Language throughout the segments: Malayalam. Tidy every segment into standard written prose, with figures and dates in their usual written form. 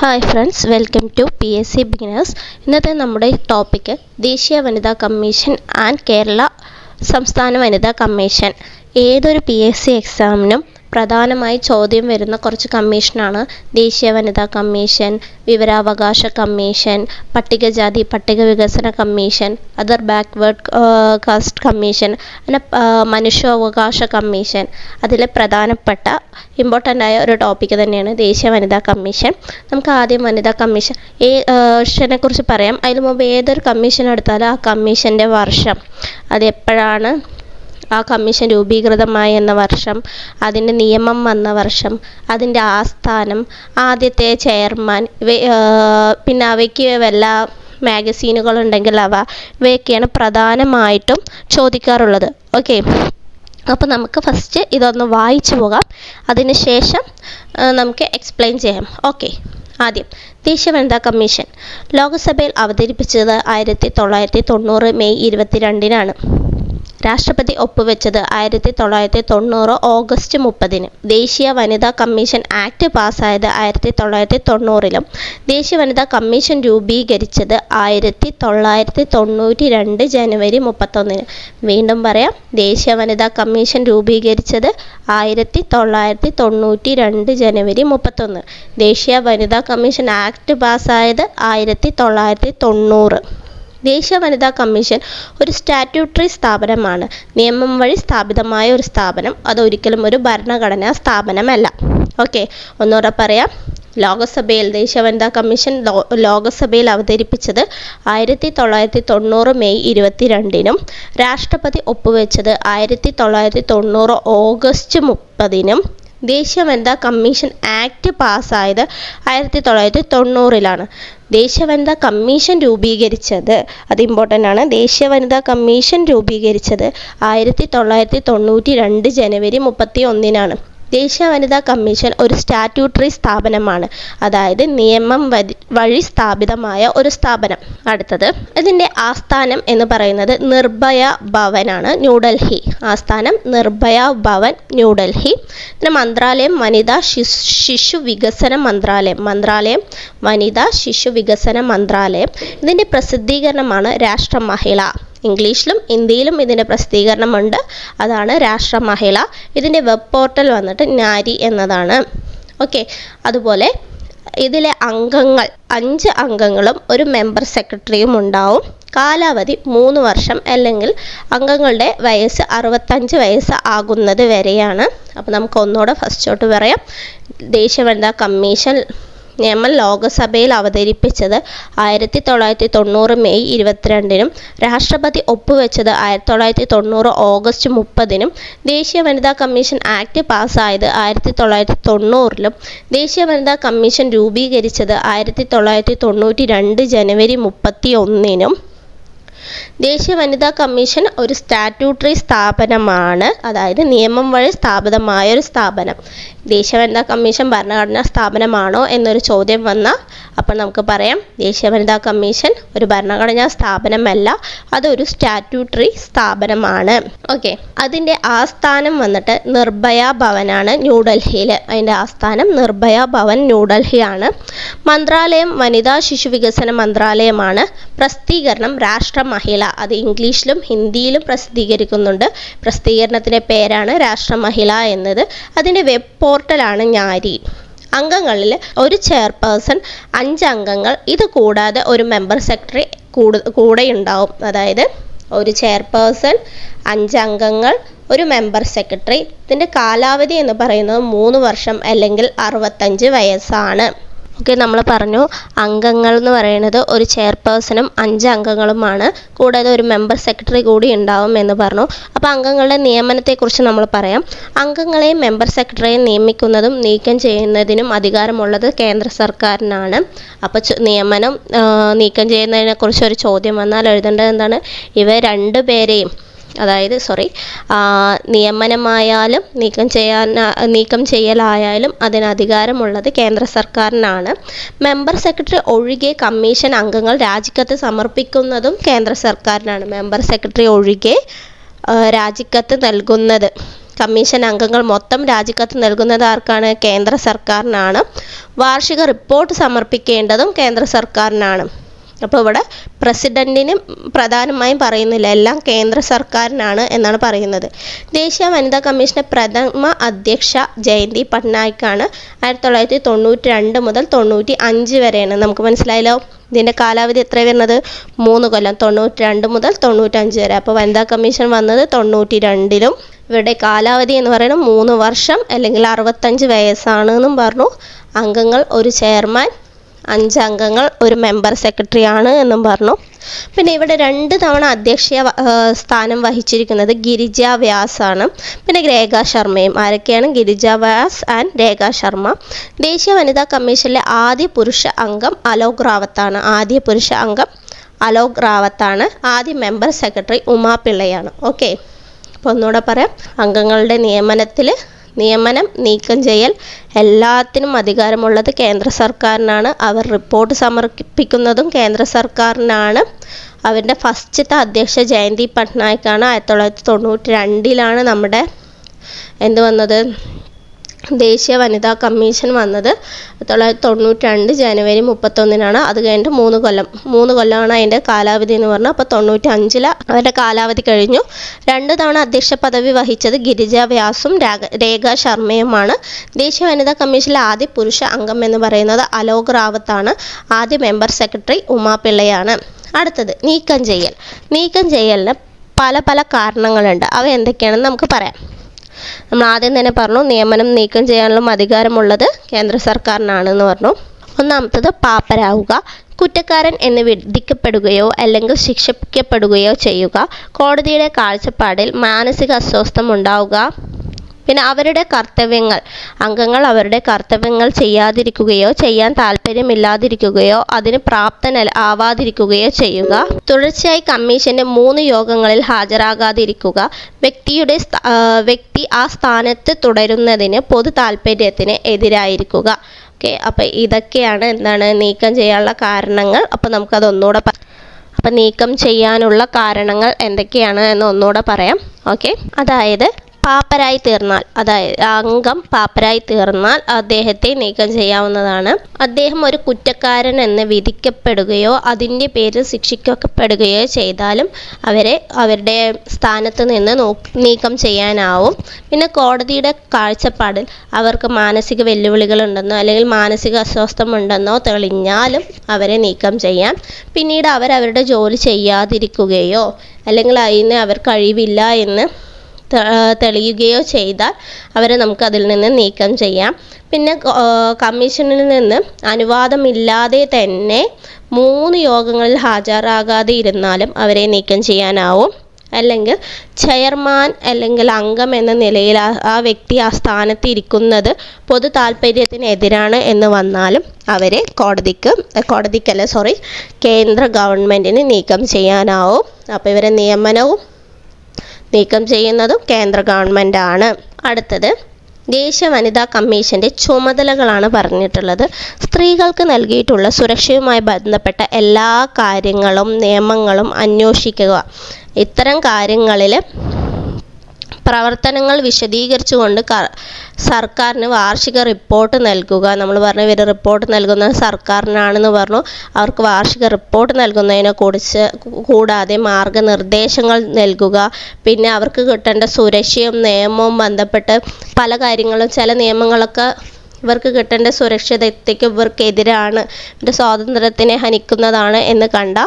Hi friends, welcome to PSC beginners. ഇന്നത്തെ നമ്മുടെ ടോപ്പിക്ക് ദേശീയ വനിതാ കമ്മീഷൻ ആൻഡ് കേരള സംസ്ഥാന വനിതാ കമ്മീഷൻ. ഏതൊരു PSC എക്സാമിനും പ്രധാനമായി ചോദ്യം വരുന്ന കുറച്ച് കമ്മീഷനാണ് ദേശീയ വനിതാ കമ്മീഷൻ, വിവരാവകാശ കമ്മീഷൻ, പട്ടികജാതി പട്ടിക വികസന commission, other backward cast commission, അങ്ങനെ മനുഷ്യാവകാശ കമ്മീഷൻ. അതിലെ പ്രധാനപ്പെട്ട ഇമ്പോർട്ടൻ്റ് ആയ ഒരു ടോപ്പിക്ക് തന്നെയാണ് ദേശീയ വനിതാ കമ്മീഷൻ. നമുക്ക് ആദ്യം വനിതാ കമ്മീഷനെ കുറിച്ച് പറയാം. അതിന് മുമ്പ് ഏതൊരു കമ്മീഷൻ എടുത്താലും ആ കമ്മീഷൻ്റെ വർഷം, അത് എപ്പോഴാണ് ആ കമ്മീഷൻ രൂപീകൃതമായി എന്ന വർഷം, അതിൻ്റെ നിയമം വന്ന വർഷം, അതിൻ്റെ ആസ്ഥാനം, ആദ്യത്തെ ചെയർമാൻ, പിന്നെ അവയ്ക്ക് വല്ല മാഗസീനുകളുണ്ടെങ്കിൽ ഇവയൊക്കെയാണ് പ്രധാനമായിട്ടും ചോദിക്കാറുള്ളത്. ഓക്കെ, അപ്പോൾ നമുക്ക് ഫസ്റ്റ് ഇതൊന്ന് വായിച്ചു പോകാം, അതിന് ശേഷം നമുക്ക് എക്സ്പ്ലെയിൻ ചെയ്യാം. ഓക്കെ, ആദ്യം ദേശീയ വനിതാ കമ്മീഷൻ ലോകസഭയിൽ അവതരിപ്പിച്ചത് 1990 മെയ് 22-നാണ്. രാഷ്ട്രപതി ഒപ്പുവെച്ചത് 1990 ഓഗസ്റ്റ് 30-ന്. ദേശീയ വനിതാ കമ്മീഷൻ ആക്ട് പാസ്സായത് 1990-ലും ദേശീയ വനിതാ കമ്മീഷൻ രൂപീകരിച്ചത് 1992 ജനുവരി 31-ന്. വീണ്ടും പറയാം, ദേശീയ വനിതാ കമ്മീഷൻ രൂപീകരിച്ചത് 1992 ജനുവരി 31. ദേശീയ വനിതാ കമ്മീഷൻ ആക്ട് പാസ്സായത് 1990. ദേശീയ വനിതാ കമ്മീഷൻ ഒരു സ്റ്റാറ്റ്യൂട്ടറി സ്ഥാപനമാണ്. നിയമം വഴി സ്ഥാപിതമായ ഒരു സ്ഥാപനം. അതൊരിക്കലും ഒരു ഭരണഘടനാ സ്ഥാപനമല്ല. ഓക്കെ, ഒന്നുകൂടെ പറയാം. ലോകസഭയിൽ ദേശീയ വനിതാ കമ്മീഷൻ ലോകസഭയിൽ അവതരിപ്പിച്ചത് 1990 മെയ് 22-നും രാഷ്ട്രപതി ഒപ്പുവെച്ചത് 1990 ഓഗസ്റ്റ് 30-നും. ദേശീയ വനിതാ കമ്മീഷൻ ആക്ട് പാസ്സായത് 1990-ലാണ്. ദേശീയ വനിതാ കമ്മീഷൻ രൂപീകരിച്ചത്, അത് ഇമ്പോർട്ടൻ്റ് ആണ്, ദേശീയ വനിതാ കമ്മീഷൻ രൂപീകരിച്ചത് 1992 ജനുവരി 31-നാണ്. ദേശീയ വനിതാ കമ്മീഷൻ ഒരു സ്റ്റാറ്റ്യൂട്ടറി സ്ഥാപനമാണ്, അതായത് നിയമം വഴി സ്ഥാപിതമായ ഒരു സ്ഥാപനം. അടുത്തത്, ഇതിൻ്റെ ആസ്ഥാനം എന്ന് പറയുന്നത് നിർഭയ ഭവനാണ്, ന്യൂഡൽഹി. ആസ്ഥാനം നിർഭയ ഭവൻ, ന്യൂഡൽഹി. പിന്നെ മന്ത്രാലയം വനിതാ ശിശു വികസന മന്ത്രാലയം വനിതാ ശിശു വികസന മന്ത്രാലയം. ഇതിൻ്റെ പ്രസിദ്ധീകരണമാണ് രാഷ്ട്രമഹിള. ഇംഗ്ലീഷിലും ഹിന്ദിയിലും ഇതിൻ്റെ പ്രസിദ്ധീകരണമുണ്ട്, അതാണ് രാഷ്ട്രമഹിള. ഇതിൻ്റെ വെബ് പോർട്ടൽ വന്നിട്ട് നാരി എന്നതാണ്. ഓക്കെ, അതുപോലെ ഇതിലെ അംഗങ്ങൾ 5 അംഗങ്ങളും ഒരു മെമ്പർ സെക്രട്ടറിയും ഉണ്ടാവും. കാലാവധി 3 വർഷം, അല്ലെങ്കിൽ അംഗങ്ങളുടെ വയസ്സ് 65 വയസ്സ് ആകുന്നത് വരെയാണ്. അപ്പോൾ നമുക്ക് ഒന്നുകൂടെ ഫസ്റ്റോട്ട് പറയാം. ദേശീയ വനിതാ കമ്മീഷൻ നിയമം ലോകസഭയിൽ അവതരിപ്പിച്ചത് 1990 മെയ് 22-നും രാഷ്ട്രപതി ഒപ്പുവെച്ചത് 1990 ഓഗസ്റ്റ് 30-നും. ദേശീയ വനിതാ കമ്മീഷൻ ആക്ട് പാസ്സായത് 1990-ലും ദേശീയ വനിതാ കമ്മീഷൻ രൂപീകരിച്ചത് 1992 ജനുവരി 31-നും. ദേശീയ വനിതാ കമ്മീഷൻ ഒരു സ്റ്റാറ്റ്യൂട്ടറി സ്ഥാപനമാണ്, അതായത് നിയമം വഴി സ്ഥാപിതമായ ഒരു സ്ഥാപനം. ദേശീയ വനിതാ കമ്മീഷൻ ഭരണഘടനാ സ്ഥാപനമാണോ എന്നൊരു ചോദ്യം വന്നാൽ അപ്പോൾ നമുക്ക് പറയാം, ദേശീയ വനിതാ കമ്മീഷൻ ഒരു ഭരണഘടനാ സ്ഥാപനമല്ല, അതൊരു സ്റ്റാറ്റ്യൂട്ടറി സ്ഥാപനമാണ്. ഓക്കെ, അതിൻ്റെ ആസ്ഥാനം വന്നിട്ട് നിർഭയ ഭവനാണ്, ന്യൂഡൽഹിയിൽ. അതിൻ്റെ ആസ്ഥാനം നിർഭയ ഭവൻ, ന്യൂഡൽഹിയാണ്. മന്ത്രാലയം വനിതാ ശിശു വികസന മന്ത്രാലയമാണ്. പ്രസിദ്ധീകരണം രാഷ്ട്രമഹിള, അത് ഇംഗ്ലീഷിലും ഹിന്ദിയിലും പ്രസിദ്ധീകരിക്കുന്നുണ്ട്. പ്രസിദ്ധീകരണത്തിൻ്റെ പേരാണ് രാഷ്ട്രമഹിള എന്നത്. അതിൻ്റെ വെബ് പോർട്ടലാണ് നാരി. അംഗങ്ങളിൽ ഒരു ചെയർപേഴ്സൺ, 5 അംഗങ്ങൾ, ഇത് കൂടാതെ ഒരു മെമ്പർ സെക്രട്ടറി കൂടെ ഉണ്ടാവും. അതായത് ഒരു ചെയർപേഴ്സൺ, 5 അംഗങ്ങൾ, ഒരു മെമ്പർ സെക്രട്ടറി. ഇതിൻ്റെ കാലാവധി എന്ന് പറയുന്നത് 3 വർഷം, അല്ലെങ്കിൽ 65 വയസ്സാണ്. ഓക്കെ, നമ്മൾ പറഞ്ഞു അംഗങ്ങൾ എന്ന് പറയുന്നത് ഒരു ചെയർപേഴ്സണും 5 അംഗങ്ങളുമാണ്, കൂടാതെ ഒരു മെമ്പർ സെക്രട്ടറി കൂടി ഉണ്ടാവും എന്ന് പറഞ്ഞു. അപ്പോൾ അംഗങ്ങളുടെ നിയമനത്തെക്കുറിച്ച് നമ്മൾ പറയാം. അംഗങ്ങളെയും മെമ്പർ സെക്രട്ടറിയെയും നിയമിക്കുന്നതും നീക്കം ചെയ്യുന്നതിനും അധികാരമുള്ളത് കേന്ദ്ര സർക്കാരിനാണ്. അപ്പോൾ നിയമനം നീക്കം ചെയ്യുന്നതിനെക്കുറിച്ച് ഒരു ചോദ്യം വന്നാൽ എഴുതേണ്ടത് എന്താണ്? ഇവ 2 പേരെയും, അതായത് നിയമനമായാലും നീക്കം ചെയ്യലായാലും അതിന് അധികാരമുള്ളത് കേന്ദ്ര സർക്കാരിനാണ്. മെമ്പർ സെക്രട്ടറി ഒഴികെ കമ്മീഷൻ അംഗങ്ങൾ രാജിക്കത്ത് സമർപ്പിക്കുന്നതും കേന്ദ്ര സർക്കാരിനാണ്. മെമ്പർ സെക്രട്ടറി ഒഴികെ രാജിക്കത്ത് നൽകുന്നത്, കമ്മീഷൻ അംഗങ്ങൾ മൊത്തം രാജിക്കത്ത് നൽകുന്നത് ആർക്കാണ്? കേന്ദ്ര സർക്കാരിനാണ്. വാർഷിക റിപ്പോർട്ട് സമർപ്പിക്കേണ്ടതും കേന്ദ്ര സർക്കാരിനാണ്. അപ്പോൾ ഇവിടെ പ്രസിഡന്റിന് പ്രധാനമായും പറയുന്നില്ല, എല്ലാം കേന്ദ്ര സർക്കാരിനാണ് എന്നാണ് പറയുന്നത്. ദേശീയ വനിതാ കമ്മീഷന്റെ പ്രഥമ അധ്യക്ഷ ജയന്തി പട്നായിക്കാണ്. 1992 മുതൽ 95 വരെയാണ്. നമുക്ക് മനസ്സിലായല്ലോ. ഇതിൻ്റെ കാലാവധി എത്ര വരുന്നത്? 3 കൊല്ലം. 92 മുതൽ 95 വരെ. അപ്പോൾ വനിതാ കമ്മീഷൻ വന്നത് 92-ലും. ഇവരുടെ കാലാവധി എന്ന് പറയുന്നത് 3 വർഷം അല്ലെങ്കിൽ 65 വയസ്സാണ് എന്നും പറഞ്ഞു. അംഗങ്ങൾ ഒരു ചെയർമാൻ, 5 അംഗങ്ങൾ, ഒരു മെമ്പർ സെക്രട്ടറി ആണ് എന്നും പറഞ്ഞു. പിന്നെ ഇവിടെ 2 തവണ അധ്യക്ഷ സ്ഥാനം വഹിച്ചിരിക്കുന്നത് ഗിരിജ വ്യാസ് ആണ്. പിന്നെ രേഖാ ശർമ്മയും. ആരൊക്കെയാണ്? ഗിരിജ വ്യാസ് ആൻഡ് രേഖാ ശർമ്മ. ദേശീയ വനിതാ കമ്മീഷനിലെ ആദ്യ പുരുഷ അംഗം അലോക് റാവത്താണ്. ആദ്യ മെമ്പർ സെക്രട്ടറി ഉമാ പിള്ളയാണ്. ഓക്കെ, അപ്പോൾ ഒന്നുകൂടെ പറയാം. അംഗങ്ങളുടെ നിയമനം, നീക്കം ചെയ്യൽ എല്ലാത്തിനും അധികാരമുള്ളത് കേന്ദ്ര സർക്കാരിനാണ്. അവർ റിപ്പോർട്ട് സമർപ്പിക്കുന്നതും കേന്ദ്ര സർക്കാരിനാണ്. അവരുടെ ഫസ്റ്റത്തെ അധ്യക്ഷ ജയന്തി പട്നായിക്കാണ്. 1992-ലാണ് നമ്മുടെ വന്നത്? ദേശീയ വനിതാ കമ്മീഷൻ വന്നത് 1992 ജനുവരി 31-നാണ്. അത് കഴിഞ്ഞിട്ട് 3 കൊല്ലമാണ് അതിൻ്റെ കാലാവധി എന്ന് പറഞ്ഞാൽ. അപ്പോൾ 95-ൽ അവരുടെ കാലാവധി കഴിഞ്ഞു. 2 തവണ അധ്യക്ഷ പദവി വഹിച്ചത് ഗിരിജ വ്യാസും രേഖാ ശർമ്മയുമാണ്. ദേശീയ വനിതാ കമ്മീഷനിലെ ആദ്യ പുരുഷ അംഗം എന്ന് പറയുന്നത് അലോക് റാവത്താണ്. ആദ്യ മെമ്പർ സെക്രട്ടറി ഉമാ പിള്ളയാണ്. അടുത്തത് നീക്കം ചെയ്യലിന് പല കാരണങ്ങളുണ്ട്. അവ എന്തൊക്കെയാണെന്ന് നമുക്ക് പറയാം. നമ്മൾ ആദ്യം തന്നെ പറഞ്ഞു, നിയമനം നീക്കം ചെയ്യാനുള്ള അധികാരമുള്ളത് കേന്ദ്ര സർക്കാരിനാണെന്ന് പറഞ്ഞു. ഒന്നാമത്തത് പാപ്പരാവുക. കുറ്റക്കാരൻ എന്ന് വിധിക്കപ്പെടുകയോ അല്ലെങ്കിൽ ശിക്ഷിക്കപ്പെടുകയോ ചെയ്യുക. കോടതിയുടെ കാഴ്ചപ്പാടിൽ മാനസിക അസ്വസ്ഥം ഉണ്ടാവുക. പിന്നെ അംഗങ്ങൾ അവരുടെ കർത്തവ്യങ്ങൾ ചെയ്യാതിരിക്കുകയോ ചെയ്യാൻ താല്പര്യമില്ലാതിരിക്കുകയോ അതിന് ആവാതിരിക്കുകയോ ചെയ്യുക. തുടർച്ചയായി കമ്മീഷന്റെ 3 യോഗങ്ങളിൽ ഹാജരാകാതിരിക്കുക. വ്യക്തി ആ സ്ഥാനത്ത് തുടരുന്നതിന് പൊതു താല്പര്യത്തിന് എതിരായിരിക്കുക. ഓക്കെ, അപ്പോൾ ഇതൊക്കെയാണ് നീക്കം ചെയ്യാനുള്ള കാരണങ്ങൾ. അപ്പോൾ നമുക്കത് ഒന്നുകൂടെ അപ്പം നീക്കം ചെയ്യാനുള്ള കാരണങ്ങൾ എന്തൊക്കെയാണ് എന്ന് ഒന്നുകൂടെ പറയാം. ഓക്കെ, അതായത് അംഗം പാപ്പരായി തീർന്നാൽ അദ്ദേഹത്തെ നീക്കം ചെയ്യാവുന്നതാണ്. അദ്ദേഹം ഒരു കുറ്റക്കാരൻ എന്ന് വിധിക്കപ്പെടുകയോ അതിൻ്റെ പേരിൽ ശിക്ഷിക്കപ്പെടുകയോ ചെയ്താലും അവരെ അവരുടെ സ്ഥാനത്ത് നിന്ന് നീക്കം ചെയ്യാനാവും. പിന്നെ കോടതിയുടെ കാഴ്ചപ്പാടിൽ അവർക്ക് മാനസിക വെല്ലുവിളികളുണ്ടെന്നോ അല്ലെങ്കിൽ മാനസിക അസ്വസ്ഥമുണ്ടെന്നോ തെളിഞ്ഞാലും അവരെ നീക്കം ചെയ്യാം. പിന്നീട് അവരുടെ ജോലി ചെയ്യാതിരിക്കുകയോ അല്ലെങ്കിൽ അതിന് അവർ കഴിവില്ല എന്ന് തെളിയുകയോ ചെയ്താൽ അവരെ നമുക്ക് അതിൽ നിന്ന് നീക്കം ചെയ്യാം. പിന്നെ കമ്മീഷനിൽ നിന്ന് അനുവാദമില്ലാതെ തന്നെ 3 യോഗങ്ങളിൽ ഹാജരാകാതെ ഇരുന്നാലും അവരെ നീക്കം ചെയ്യാനാവും. അല്ലെങ്കിൽ ചെയർമാൻ അല്ലെങ്കിൽ അംഗം എന്ന നിലയിൽ ആ വ്യക്തി ആ സ്ഥാനത്ത് ഇരിക്കുന്നത് പൊതു താല്പര്യത്തിന് എതിരാണ് എന്ന് വന്നാലും അവരെ കേന്ദ്ര ഗവൺമെൻറ്റിന് നീക്കം ചെയ്യാനാവും. അപ്പോൾ ഇവരെ നിയമനവും നീക്കം ചെയ്യുന്നതും കേന്ദ്ര ഗവൺമെൻറ്റാണ്. അടുത്തത് ദേശീയ വനിതാ കമ്മീഷൻ്റെ ചുമതലകളാണ് പറഞ്ഞിട്ടുള്ളത്. സ്ത്രീകൾക്ക് നൽകിയിട്ടുള്ള സുരക്ഷയുമായി ബന്ധപ്പെട്ട എല്ലാ നിയമങ്ങളും അന്വേഷിക്കുക. ഇത്തരം കാര്യങ്ങളിൽ പ്രവർത്തനങ്ങൾ വിശദീകരിച്ചുകൊണ്ട് സർക്കാരിന് വാർഷിക റിപ്പോർട്ട് നൽകുക. നമ്മൾ പറഞ്ഞു ഇവർ റിപ്പോർട്ട് നൽകുന്നത് സർക്കാരിനാണെന്ന് പറഞ്ഞു. അവർക്ക് വാർഷിക റിപ്പോർട്ട് നൽകുന്നതിനെ കുറിച്ച് കൂടാതെ മാർഗനിർദ്ദേശങ്ങൾ നൽകുക. പിന്നെ അവർക്ക് കിട്ടേണ്ട സുരക്ഷയും നിയമവും ബന്ധപ്പെട്ട് പല കാര്യങ്ങളും, ചില നിയമങ്ങളൊക്കെ ഇവർക്ക് കിട്ടേണ്ട സുരക്ഷിതത്വയ്ക്ക് ഇവർക്കെതിരാണ്, ഇവരുടെ സ്വാതന്ത്ര്യത്തിനെ ഹനിക്കുന്നതാണ് എന്ന് കണ്ട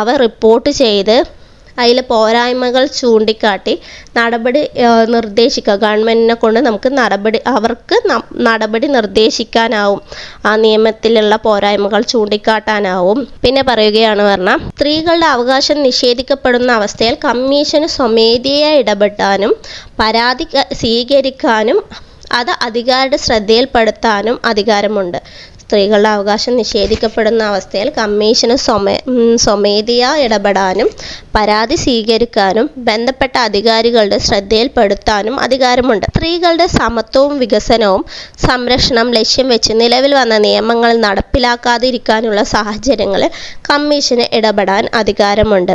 അവ റിപ്പോർട്ട് ചെയ്ത് അതിൽ പോരായ്മകൾ ചൂണ്ടിക്കാട്ടി നടപടി നിർദ്ദേശിക്കുക. ഗവൺമെൻറ്റിനെ കൊണ്ട് നമുക്ക് നടപടി നിർദ്ദേശിക്കാനാവും. ആ നിയമത്തിലുള്ള പോരായ്മകൾ ചൂണ്ടിക്കാട്ടാനാവും. പിന്നെ പറയുകയാണ് പറഞ്ഞാൽ സ്ത്രീകളുടെ അവകാശം നിഷേധിക്കപ്പെടുന്ന അവസ്ഥയിൽ കമ്മീഷന് സ്വമേധയാ ഇടപെടാനും പരാതി സ്വീകരിക്കാനും അത് അധികാരിയുടെ ശ്രദ്ധയിൽപ്പെടുത്താനും അധികാരമുണ്ട്. സ്ത്രീകളുടെ അവകാശം നിഷേധിക്കപ്പെടുന്ന അവസ്ഥയിൽ കമ്മീഷന് സ്വമേധയാ ഇടപെടാനും പരാതി സ്വീകരിക്കാനും ബന്ധപ്പെട്ട അധികാരികളുടെ ശ്രദ്ധയിൽപ്പെടുത്താനും അധികാരമുണ്ട്. സ്ത്രീകളുടെ സമത്വവും വികസനവും സംരക്ഷണം ലക്ഷ്യം വെച്ച് നിലവിൽ വന്ന നിയമങ്ങൾ നടപ്പിലാക്കാതിരിക്കാനുള്ള സാഹചര്യങ്ങളിൽ കമ്മീഷന് ഇടപെടാൻ അധികാരമുണ്ട്.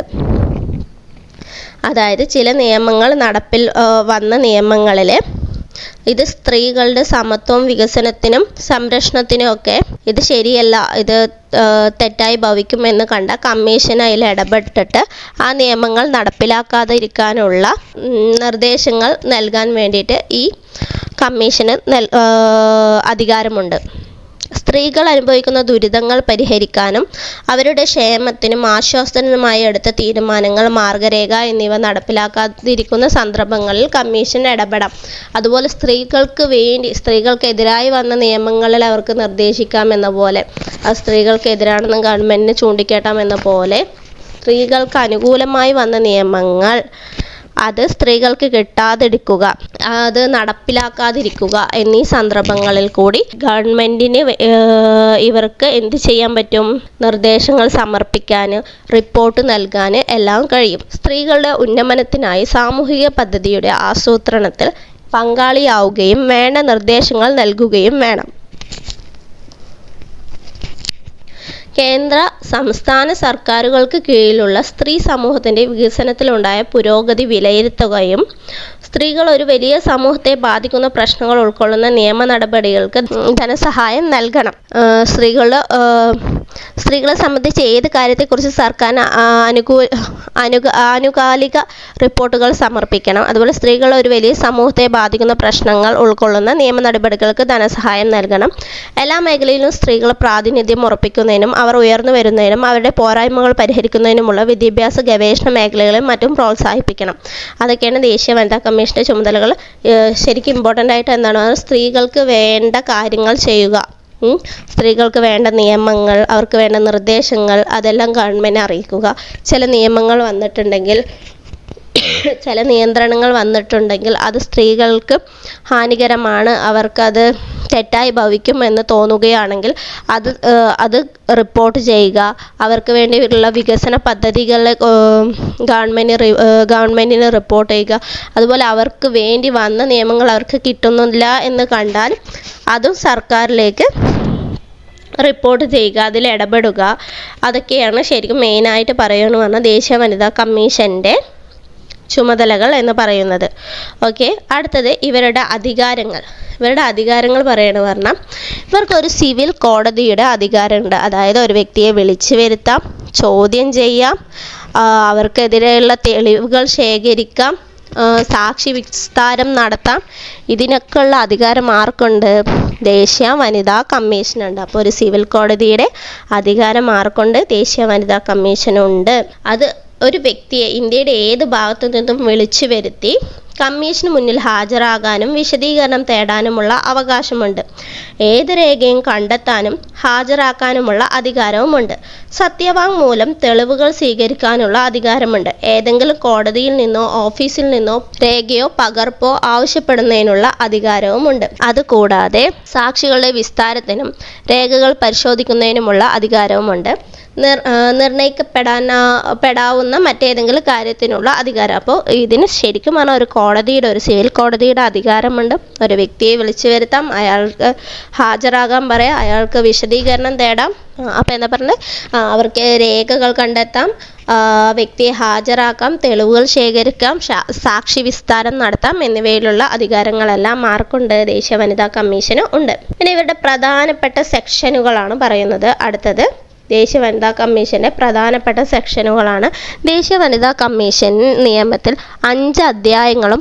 അതായത് ചില നിയമങ്ങൾ വന്ന നിയമങ്ങളിൽ ഇത് സ്ത്രീകളുടെ സമത്വവും വികസനത്തിനും സംരക്ഷണത്തിനും ഒക്കെ ഇത് ശരിയല്ല, ഇത് തെറ്റായി ഭവിക്കുമെന്ന് കണ്ട കമ്മീഷൻ അതിൽ ഇടപെട്ടിട്ട് ആ നിയമങ്ങൾ നടപ്പിലാക്കാതിരിക്കാനുള്ള നിർദ്ദേശങ്ങൾ നൽകാൻ വേണ്ടിയിട്ട് ഈ കമ്മീഷന് അധികാരമുണ്ട്. സ്ത്രീകൾ അനുഭവിക്കുന്ന ദുരിതങ്ങൾ പരിഹരിക്കാനും അവരുടെ ക്ഷേമത്തിനും ആശ്വാസത്തിനുമായി എടുത്ത തീരുമാനങ്ങൾ, മാർഗരേഖ എന്നിവ നടപ്പിലാക്കാതിരിക്കുന്ന സന്ദർഭങ്ങളിൽ കമ്മീഷൻ ഇടപെടാം. അതുപോലെ സ്ത്രീകൾക്കെതിരായി വന്ന നിയമങ്ങളിൽ അവർക്ക് നിർദ്ദേശിക്കാമെന്ന പോലെ, അത് സ്ത്രീകൾക്കെതിരാണെന്ന് ഗവൺമെൻറ്റിന് ചൂണ്ടിക്കാട്ടാമെന്ന പോലെ സ്ത്രീകൾക്ക് അനുകൂലമായി വന്ന നിയമങ്ങൾ അത് സ്ത്രീകൾക്ക് കിട്ടാതിരിക്കുക, അത് നടപ്പിലാക്കാതിരിക്കുക എന്നീ സന്ദർഭങ്ങളിൽ കൂടി ഗവൺമെൻറ്റിന് ഇവർക്ക് എന്ത് ചെയ്യാൻ പറ്റും? നിർദ്ദേശങ്ങൾ സമർപ്പിക്കാൻ, റിപ്പോർട്ട് നൽകാൻ എല്ലാം കഴിയും. സ്ത്രീകളുടെ ഉന്നമനത്തിനായി സാമൂഹിക പദ്ധതിയുടെ ആസൂത്രണത്തിൽ പങ്കാളിയാവുകയും വേണ്ട നിർദ്ദേശങ്ങൾ നൽകുകയും വേണം. കേന്ദ്ര സംസ്ഥാന സർക്കാരുകൾക്ക് കീഴിലുള്ള സ്ത്രീ സമൂഹത്തിൻ്റെ വികസനത്തിലുണ്ടായ പുരോഗതി വിലയിരുത്തുകയും സ്ത്രീകൾ ഒരു വലിയ സമൂഹത്തെ ബാധിക്കുന്ന പ്രശ്നങ്ങൾ ഉൾക്കൊള്ളുന്ന നിയമ നടപടികൾക്ക് ധനസഹായം നൽകണം. സ്ത്രീകളെ സംബന്ധിച്ച് ഏത് കാര്യത്തെക്കുറിച്ച് സർക്കാർ ആനുകാലിക റിപ്പോർട്ടുകൾ സമർപ്പിക്കണം. അതുപോലെ സ്ത്രീകൾ ഒരു വലിയ സമൂഹത്തെ ബാധിക്കുന്ന പ്രശ്നങ്ങൾ ഉൾക്കൊള്ളുന്ന നിയമ നടപടികൾക്ക് ധനസഹായം നൽകണം. എല്ലാ മേഖലയിലും സ്ത്രീകൾ പ്രാതിനിധ്യം ഉറപ്പിക്കുന്നതിനും അവർ ഉയർന്നു വരുന്നതിനും അവരുടെ പോരായ്മകൾ പരിഹരിക്കുന്നതിനുമുള്ള വിദ്യാഭ്യാസ ഗവേഷണ മേഖലകളിലും മറ്റും പ്രോത്സാഹിപ്പിക്കണം. അതൊക്കെയാണ് ദേശീയ വനിതാ കമ്മീഷൻ്റെ ചുമതലകൾ. ശരിക്കും ഇമ്പോർട്ടൻ്റ് ആയിട്ട് എന്താണ്? സ്ത്രീകൾക്ക് വേണ്ട കാര്യങ്ങൾ ചെയ്യുക, സ്ത്രീകൾക്ക് വേണ്ട നിയമങ്ങൾ, അവർക്ക് വേണ്ട നിർദ്ദേശങ്ങൾ അതെല്ലാം ഗവൺമെൻറ്റിനെ അറിയിക്കുക. ചില നിയമങ്ങൾ വന്നിട്ടുണ്ടെങ്കിൽ, ചില നിയന്ത്രണങ്ങൾ വന്നിട്ടുണ്ടെങ്കിൽ അത് സ്ത്രീകൾക്ക് ഹാനികരമാണ്, അവർക്കത് തെറ്റായി ഭവിക്കുമെന്ന് തോന്നുകയാണെങ്കിൽ അത് റിപ്പോർട്ട് ചെയ്യുക. അവർക്ക് വേണ്ടിയുള്ള വികസന പദ്ധതികൾ ഗവൺമെൻറ്റിന് റിപ്പോർട്ട് ചെയ്യുക. അതുപോലെ അവർക്ക് വേണ്ടി വന്ന നിയമങ്ങൾ അവർക്ക് കിട്ടുന്നില്ല എന്ന് കണ്ടാൽ അതും സർക്കാരിലേക്ക് റിപ്പോർട്ട് ചെയ്യുക, അതിൽ ഇടപെടുക. അതൊക്കെയാണ് ശരിക്കും മെയിനായിട്ട് പറയുകയെന്ന് പറഞ്ഞാൽ ദേശീയ വനിതാ കമ്മീഷൻ്റെ ചുമതലകൾ എന്ന് പറയുന്നത്. ഓക്കെ, അടുത്തത് ഇവരുടെ അധികാരങ്ങൾ. പറയണമെന്ന് പറഞ്ഞാൽ ഇവർക്കൊരു സിവിൽ കോടതിയുടെ അധികാരമുണ്ട്. അതായത് ഒരു വ്യക്തിയെ വിളിച്ചു വരുത്താം, ചോദ്യം ചെയ്യാം, അവർക്കെതിരെയുള്ള തെളിവുകൾ ശേഖരിക്കാം, സാക്ഷി വിസ്താരം നടത്താം. ഇതിനൊക്കെയുള്ള അധികാരം ആർക്കുണ്ട്? ദേശീയ വനിതാ കമ്മീഷനുണ്ട്. അപ്പോൾ ഒരു സിവിൽ കോടതിയുടെ അധികാരം ആർക്കുണ്ട്? ദേശീയ വനിതാ കമ്മീഷനുണ്ട്. അത് ഒരു വ്യക്തിയെ ഇന്ത്യയുടെ ഏത് ഭാഗത്തു നിന്നും വിളിച്ചു വരുത്തി കമ്മീഷന് മുന്നിൽ ഹാജരാകാനും വിശദീകരണം തേടാനുമുള്ള അവകാശമുണ്ട്. ഏത് രേഖയും കണ്ടെത്താനും ഹാജരാക്കാനുമുള്ള അധികാരവുമുണ്ട്. സത്യവാങ്മൂലം തെളിവുകൾ സ്വീകരിക്കാനുള്ള അധികാരമുണ്ട്. ഏതെങ്കിലും കോടതിയിൽ നിന്നോ ഓഫീസിൽ നിന്നോ രേഖയോ പകർപ്പോ ആവശ്യപ്പെടുന്നതിനുള്ള അധികാരവുമുണ്ട്. അതുകൂടാതെ സാക്ഷികളുടെ വിസ്താരത്തിനും രേഖകൾ പരിശോധിക്കുന്നതിനുമുള്ള അധികാരവുമുണ്ട്. നിർണയിക്കപ്പെടാവുന്ന മറ്റേതെങ്കിലും കാര്യത്തിനുള്ള അധികാരം. അപ്പോൾ ഇതിന് ശരിക്കും പറഞ്ഞാൽ ഒരു സിവിൽ കോടതിയുടെ അധികാരമുണ്ട്. ഒരു വ്യക്തിയെ വിളിച്ചു വരുത്താം, അയാൾക്ക് ഹാജരാകാൻ പറയാം, അയാൾക്ക് വിശദീകരണം തേടാം. അപ്പോൾ എന്താ പറഞ്ഞത്? അവർക്ക് രേഖകൾ കണ്ടെത്താം, വ്യക്തിയെ ഹാജരാക്കാം, തെളിവുകൾ ശേഖരിക്കാം, സാക്ഷി വിസ്താരം നടത്താം എന്നിവയിലുള്ള അധികാരങ്ങളെല്ലാം ആർക്കുണ്ട്? ദേശീയ വനിതാ കമ്മീഷന് ഉണ്ട്. പിന്നെ ഇവരുടെ പ്രധാനപ്പെട്ട സെക്ഷനുകളാണ് പറയുന്നത്. അടുത്തത് ദേശീയ വനിതാ കമ്മീഷൻ്റെ പ്രധാനപ്പെട്ട സെക്ഷനുകളാണ്. ദേശീയ വനിതാ കമ്മീഷൻ നിയമത്തിൽ 5 അധ്യായങ്ങളും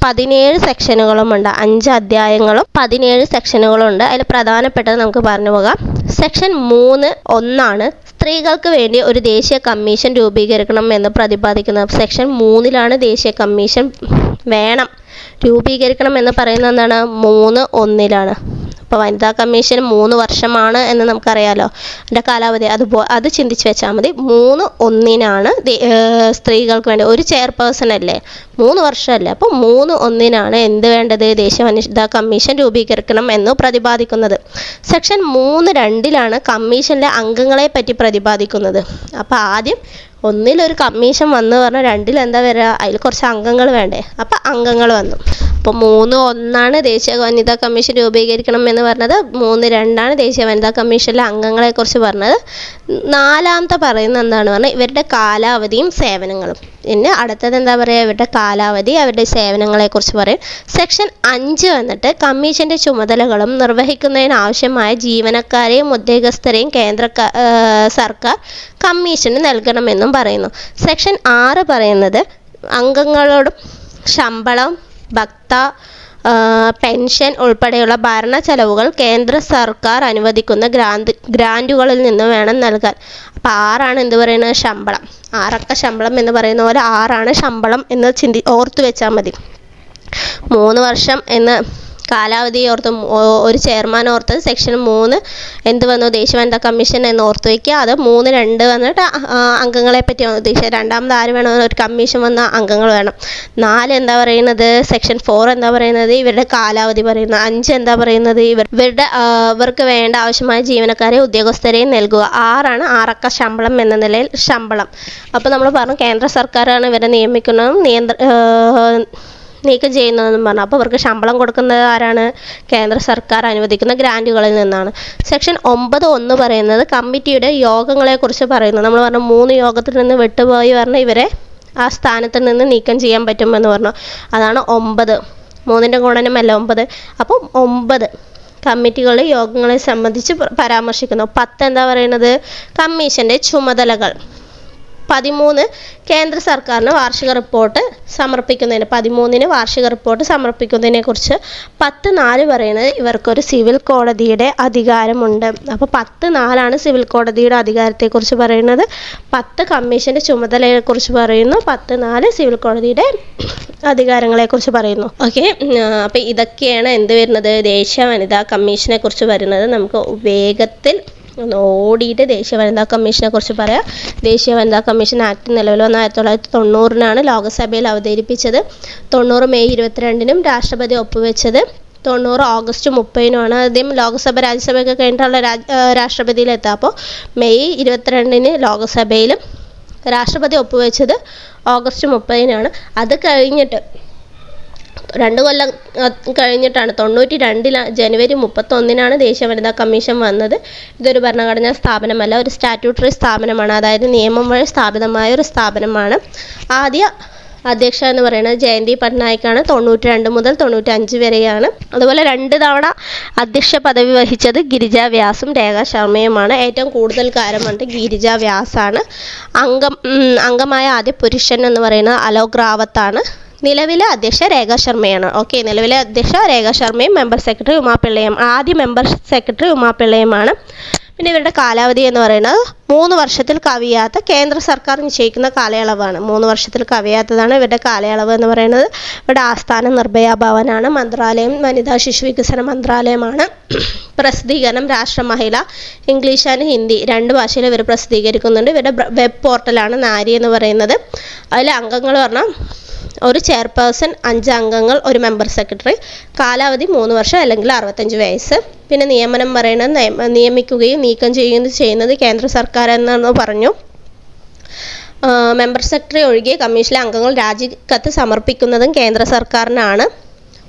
17 സെക്ഷനുകളുമുണ്ട്. 5 അധ്യായങ്ങളും 17 സെക്ഷനുകളുണ്ട്. അതിൽ പ്രധാനപ്പെട്ടത് നമുക്ക് പറഞ്ഞു പോകാം. സെക്ഷൻ 3(1) സ്ത്രീകൾക്ക് വേണ്ടി ഒരു ദേശീയ കമ്മീഷൻ രൂപീകരിക്കണം എന്ന് പ്രതിപാദിക്കുന്നത്. സെക്ഷൻ 3 ദേശീയ കമ്മീഷൻ രൂപീകരിക്കണം എന്ന് പറയുന്നത് എന്താണ്? 3(1). അപ്പോൾ വനിതാ കമ്മീഷൻ 3 വർഷമാണ് എന്ന് നമുക്കറിയാലോ, അതിൻ്റെ കാലാവധി. അത് ചിന്തിച്ച് വെച്ചാൽ മതി. 3(1) സ്ത്രീകൾക്ക് വേണ്ടി ഒരു ചെയർപേഴ്സൺ അല്ലേ, 3 വർഷമല്ലേ. അപ്പോൾ 3(1) എന്ത് വേണ്ടത്? ദേശീയ വനിതാ കമ്മീഷൻ രൂപീകരിക്കണം എന്ന് പ്രതിപാദിക്കുന്നത്. സെക്ഷൻ 3(2) കമ്മീഷനിലെ അംഗങ്ങളെ പറ്റി പ്രതിപാദിക്കുന്നത്. അപ്പോൾ ആദ്യം 1 ഒരു കമ്മീഷൻ വന്നു പറഞ്ഞാൽ 2 എന്താ വരിക? അതിൽ കുറച്ച് അംഗങ്ങൾ വേണ്ടേ? അപ്പോൾ അംഗങ്ങൾ വന്നു. അപ്പോൾ 3.1 ദേശീയ വനിതാ കമ്മീഷൻ രൂപീകരിക്കണം എന്ന് പറഞ്ഞത്, 3.2 ദേശീയ വനിതാ കമ്മീഷനിലെ അംഗങ്ങളെക്കുറിച്ച് പറഞ്ഞത്. 4ാമത്തെ പറയുന്നത് എന്താണ് പറഞ്ഞാൽ ഇവരുടെ കാലാവധിയും സേവനങ്ങളും. പിന്നെ അടുത്തത് എന്താ പറയുക, ഇവരുടെ കാലാവധി, അവരുടെ സേവനങ്ങളെക്കുറിച്ച് പറയും. സെക്ഷൻ 5 വന്നിട്ട് കമ്മീഷൻ്റെ ചുമതലകളും നിർവഹിക്കുന്നതിനാവശ്യമായ ജീവനക്കാരെയും ഉദ്യോഗസ്ഥരെയും സർക്കാർ കമ്മീഷന് നൽകണമെന്നും പറയുന്നു. സെക്ഷൻ 6 പറയുന്നത് അംഗങ്ങളോടും ശമ്പളം, ഭത്ത, പെൻഷൻ ഉൾപ്പെടെയുള്ള ഭരണ ചെലവുകൾ കേന്ദ്ര സർക്കാർ അനുവദിക്കുന്ന ഗ്രാൻറ്റുകളിൽ നിന്ന് വേണം നൽകാൻ. അപ്പോൾ 6 എന്ത് പറയുന്നത്, ശമ്പളം. 6 ശമ്പളം എന്ന് പറയുന്ന പോലെ 6 ശമ്പളം എന്ന് ഓർത്തു വെച്ചാൽ മതി. 3 വർഷം എന്ന് കാലാവധി ഓർത്ത് ഒരു ചെയർമാൻ ഓർത്തത് സെക്ഷൻ 3 എന്ത് വന്നു, ദേശീയ വനിതാ കമ്മീഷൻ എന്ന് ഓർത്ത് വയ്ക്കുക. അത് 3.2 വന്നിട്ട് അംഗങ്ങളെ പറ്റി ഉദ്ദേശിച്ചത്. 2ാമത് ആര് വേണം, ഒരു കമ്മീഷൻ വന്ന അംഗങ്ങൾ വേണം. 4 എന്താ പറയുന്നത്, സെക്ഷൻ 4 എന്താ പറയുന്നത്, ഇവരുടെ കാലാവധി പറയുന്നത്. 5 എന്താ പറയുന്നത്, ഇവർക്ക് വേണ്ട ആവശ്യമായ ജീവനക്കാരെയും ഉദ്യോഗസ്ഥരെയും നൽകുക. 6 ശമ്പളം എന്ന നിലയിൽ ശമ്പളം. അപ്പോൾ നമ്മൾ പറഞ്ഞു കേന്ദ്ര സർക്കാരാണ് ഇവരെ നിയമിക്കുന്നതും നീക്കം ചെയ്യുന്നതെന്നും പറഞ്ഞു. അപ്പോൾ ഇവർക്ക് ശമ്പളം കൊടുക്കുന്നത് ആരാണ്, കേന്ദ്ര സർക്കാർ അനുവദിക്കുന്ന ഗ്രാൻറ്റുകളിൽ നിന്നാണ്. സെക്ഷൻ 9.1 പറയുന്നത് കമ്മിറ്റിയുടെ യോഗങ്ങളെക്കുറിച്ച് പറയുന്നു. നമ്മൾ പറഞ്ഞു 3 യോഗത്തിൽ നിന്ന് വിട്ടുപോയി പറഞ്ഞ് ഇവരെ ആ സ്ഥാനത്ത് നിന്ന് നീക്കം ചെയ്യാൻ പറ്റുമെന്ന് പറഞ്ഞു. അതാണ് 9. 3ൻ്റെ ഗുണനമല്ല 9. അപ്പം 9 കമ്മിറ്റികളുടെ യോഗങ്ങളെ സംബന്ധിച്ച് പരാമർശിക്കുന്നു. 10 എന്താ പറയുന്നത്, കമ്മീഷൻ്റെ ചുമതലകൾ. 13 കേന്ദ്ര സർക്കാരിന് വാർഷിക റിപ്പോർട്ട് സമർപ്പിക്കുന്നതിന്, 13 വാർഷിക റിപ്പോർട്ട് സമർപ്പിക്കുന്നതിനെക്കുറിച്ച്. 10.4 പറയുന്നത് ഇവർക്കൊരു സിവിൽ കോടതിയുടെ അധികാരമുണ്ട്. അപ്പോൾ 10.4 സിവിൽ കോടതിയുടെ അധികാരത്തെക്കുറിച്ച് പറയുന്നത്. 10 കമ്മീഷൻ്റെ ചുമതലയെക്കുറിച്ച് പറയുന്നു. 10.4 സിവിൽ കോടതിയുടെ അധികാരങ്ങളെക്കുറിച്ച് പറയുന്നു. ഓക്കെ, അപ്പോൾ ഇതൊക്കെയാണ് എന്ത് വരുന്നത്, ദേശീയ വനിതാ കമ്മീഷനെ കുറിച്ച് വരുന്നത്. നമുക്ക് വേഗത്തിൽ ഒന്ന് ഓടിയിട്ട് ദേശീയ വനിതാ കമ്മീഷനെ കുറിച്ച് പറയാം. ദേശീയ വനിതാ കമ്മീഷൻ ആക്ട് നിലവിൽ വന്ന 1990 ലോകസഭയിൽ അവതരിപ്പിച്ചത്. 90 മെയ് 22 രാഷ്ട്രപതി ഒപ്പുവെച്ചത്. 90 ഓഗസ്റ്റ് 30 ആദ്യം ലോകസഭ രാജ്യസഭയൊക്കെ കഴിഞ്ഞിട്ടുള്ള രാഷ്ട്രപതിയിലെത്തുക. അപ്പോൾ മെയ് 22 ലോകസഭയിലും രാഷ്ട്രപതി ഒപ്പുവെച്ചത് ഓഗസ്റ്റ് 30 അത് കഴിഞ്ഞിട്ട് 2 കൊല്ലം കഴിഞ്ഞിട്ടാണ് 92 ജനുവരി 31 ദേശീയ വനിതാ കമ്മീഷൻ വന്നത്. ഇതൊരു ഭരണഘടനാ സ്ഥാപനമല്ല, ഒരു സ്റ്റാറ്റ്യൂട്ടറി സ്ഥാപനമാണ്. അതായത് നിയമം വഴി സ്ഥാപിതമായ ഒരു സ്ഥാപനമാണ്. ആദ്യ അധ്യക്ഷ എന്ന് പറയുന്നത് ജയന്തി പട്നായിക്കാണ്. 92 മുതൽ 95 വരെയാണ്. അതുപോലെ 2 തവണ അധ്യക്ഷ പദവി വഹിച്ചത് ഗിരിജ വ്യാസും രേഖാ ശർമ്മയുമാണ്. ഏറ്റവും കൂടുതൽ കാലം വന്നിട്ട് ഗിരിജ വ്യാസാണ്. അംഗമായ ആദ്യ പുരുഷൻ എന്ന് പറയുന്നത് അലോക് റാവത്താണ്. നിലവിലെ അധ്യക്ഷ രേഖാ ശർമ്മയാണ്. ഓക്കെ, നിലവിലെ അധ്യക്ഷ രേഖാ ശർമ്മയും മെമ്പർ സെക്രട്ടറി ഉമാപിള്ളയും. ആദ്യ മെമ്പർ സെക്രട്ടറി ഉമാപിള്ളയുമാണ്. പിന്നെ ഇവരുടെ കാലാവധി എന്ന് പറയുന്നത് 3 വർഷത്തിൽ കവിയാത്ത, കേന്ദ്ര സർക്കാർ നിശ്ചയിക്കുന്ന കാലയളവാണ്. 3 വർഷത്തിൽ കവിയാത്തതാണ് ഇവരുടെ കാലയളവ് എന്ന് പറയുന്നത്. ഇവരുടെ ആസ്ഥാനം നിർഭയ ഭവനാണ്. മന്ത്രാലയം വനിതാ ശിശു വികസന മന്ത്രാലയമാണ്. പ്രസിദ്ധീകരണം രാഷ്ട്രമഹിള, ഇംഗ്ലീഷ് ആൻഡ് ഹിന്ദി 2 ഭാഷയിൽ ഇവർ പ്രസിദ്ധീകരിക്കുന്നുണ്ട്. ഇവരുടെ വെബ് പോർട്ടലാണ് നാരി എന്ന് പറയുന്നത്. അതിലെ അംഗങ്ങൾ പറഞ്ഞാൽ ഒരു ചെയർപേഴ്സൺ, 5 അംഗങ്ങൾ, ഒരു മെമ്പർ സെക്രട്ടറി. കാലാവധി 3 വർഷം അല്ലെങ്കിൽ 65 വയസ്സ്. പിന്നെ നിയമനം പറയുന്നത് നിയമിക്കുകയും നീക്കം ചെയ്യുന്നത് കേന്ദ്ര സർക്കാർ എന്നാണ് പറഞ്ഞു. മെമ്പർ സെക്രട്ടറി ഒഴികെ കമ്മീഷനിലെ അംഗങ്ങൾ രാജിക്കത്ത് സമർപ്പിക്കുന്നതും കേന്ദ്ര സർക്കാരിനാണ്.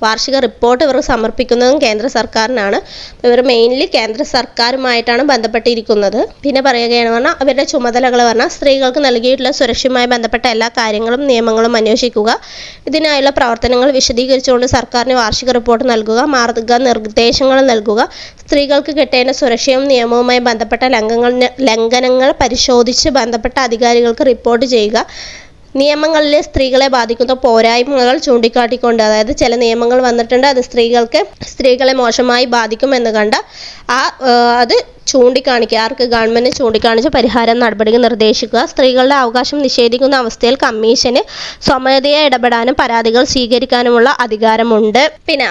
വാർഷിക റിപ്പോർട്ട് ഇവർ സമർപ്പിക്കുന്നതും കേന്ദ്ര സർക്കാരിനാണ്. ഇവർ മെയിൻലി കേന്ദ്ര സർക്കാരുമായിട്ടാണ് ബന്ധപ്പെട്ടിരിക്കുന്നത്. പിന്നെ പറയുകയാണ് പറഞ്ഞാൽ അവരുടെ ചുമതലകൾ പറഞ്ഞാൽ സ്ത്രീകൾക്ക് നൽകിയിട്ടുള്ള സുരക്ഷയുമായി ബന്ധപ്പെട്ട എല്ലാ കാര്യങ്ങളും നിയമങ്ങളും അന്വേഷിക്കുക. ഇതിനായുള്ള പ്രവർത്തനങ്ങൾ വിശദീകരിച്ചുകൊണ്ട് സർക്കാരിന് വാർഷിക റിപ്പോർട്ട് നൽകുക. മാർഗനിർദ്ദേശങ്ങൾ നൽകുക. സ്ത്രീകൾക്ക് കിട്ടേണ്ട സുരക്ഷയും നിയമവുമായി ബന്ധപ്പെട്ട ലംഘനങ്ങൾ പരിശോധിച്ച് ബന്ധപ്പെട്ട അധികാരികൾക്ക് റിപ്പോർട്ട് ചെയ്യുക. നിയമങ്ങളിലെ സ്ത്രീകളെ ബാധിക്കുന്ന പോരായ്മകൾ ചൂണ്ടിക്കാട്ടിക്കൊണ്ട്, അതായത് ചില നിയമങ്ങൾ വന്നിട്ടുണ്ട് അത് സ്ത്രീകളെ മോശമായി ബാധിക്കുമെന്ന് കണ്ട അത് ചൂണ്ടിക്കാണിക്കുക. ആർക്ക്? ഗവൺമെൻറ് ചൂണ്ടിക്കാണിച്ച് പരിഹാര നടപടികൾ നിർദ്ദേശിക്കുക. സ്ത്രീകളുടെ അവകാശം നിഷേധിക്കുന്ന അവസ്ഥയിൽ കമ്മീഷന് സ്വമേധയാ ഇടപെടാനും പരാതികൾ സ്വീകരിക്കാനുമുള്ള അധികാരമുണ്ട്. പിന്നെ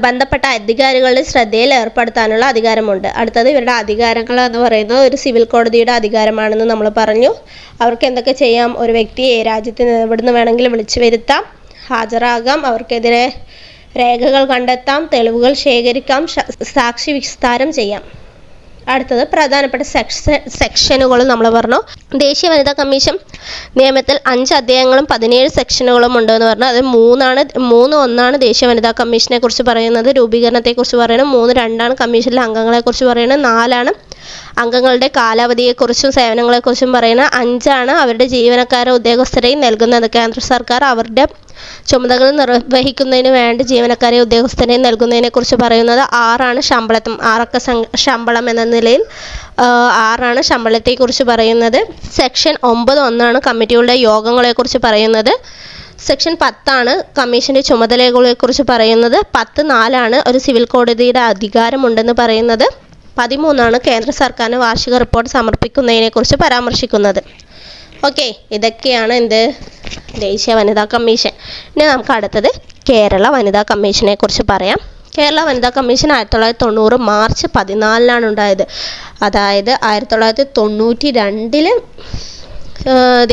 ബന്ധപ്പെട്ട അധികാരികളുടെ ശ്രദ്ധയിൽ ഏർപ്പെടുത്താനുള്ള അധികാരമുണ്ട്. അടുത്തത് ഇവരുടെ അധികാരങ്ങൾ എന്ന് പറയുന്നത് ഒരു സിവിൽ കോടതിയുടെ അധികാരമാണെന്ന് നമ്മൾ പറഞ്ഞു. അവർക്ക് എന്തൊക്കെ ചെയ്യാം? ഒരു വ്യക്തിയെ രാജ്യത്തിന് എവിടുന്ന് വേണമെങ്കിലും വിളിച്ചു വരുത്താം, ഹാജരാകാം, അവർക്കെതിരെ രേഖകൾ കണ്ടെത്താം, തെളിവുകൾ ശേഖരിക്കാം, സാക്ഷി വിസ്താരം ചെയ്യാം. അടുത്തത് പ്രധാനപ്പെട്ട സെക്ഷനുകൾ നമ്മൾ പറഞ്ഞു. ദേശീയ വനിതാ കമ്മീഷൻ നിയമത്തിൽ 5 അധ്യായങ്ങളും 17 സെക്ഷനുകളും ഉണ്ടെന്ന് പറഞ്ഞു. അത് 3:1 ദേശീയ വനിതാ കമ്മീഷനെ കുറിച്ച് പറയുന്നത്, രൂപീകരണത്തെക്കുറിച്ച് പറയുന്നത്. 3:2 കമ്മീഷനിലെ അംഗങ്ങളെക്കുറിച്ച് പറയുന്നത്. 4 അംഗങ്ങളുടെ കാലാവധിയെക്കുറിച്ചും സേവനങ്ങളെക്കുറിച്ചും പറയുന്നത്. 5 അവരുടെ ജീവനക്കാരെ ഉദ്യോഗസ്ഥരെയും നൽകുന്നത്. കേന്ദ്ര സർക്കാർ അവരുടെ ചുമതലകൾ നിർവഹിക്കുന്നതിന് വേണ്ടി ജീവനക്കാരെ ഉദ്യോഗസ്ഥരെയും നൽകുന്നതിനെക്കുറിച്ച് പറയുന്നത്. 6 ശമ്പളം എന്ന നിലയിൽ 6 ശമ്പളത്തെക്കുറിച്ച് പറയുന്നത്. സെക്ഷൻ 9:1 കമ്മിറ്റികളുടെ യോഗങ്ങളെക്കുറിച്ച് പറയുന്നത്. സെക്ഷൻ 10 കമ്മീഷൻ്റെ ചുമതലകളെക്കുറിച്ച് പറയുന്നത്. 10(4) ഒരു സിവിൽ കോടതിയുടെ അധികാരമുണ്ടെന്ന് പറയുന്നത്. 13 കേന്ദ്ര സർക്കാരിന് വാർഷിക റിപ്പോർട്ട് സമർപ്പിക്കുന്നതിനെക്കുറിച്ച് പരാമർശിക്കുന്നത്. ഓക്കെ, ഇതൊക്കെയാണ് ദേശീയ വനിതാ കമ്മീഷൻ. ഇനി നമുക്ക് അടുത്തത് കേരള വനിതാ കമ്മീഷനെ കുറിച്ച് പറയാം. കേരള വനിതാ കമ്മീഷൻ 1990 മാർച്ച് 14 ഉണ്ടായത്. അതായത് 1992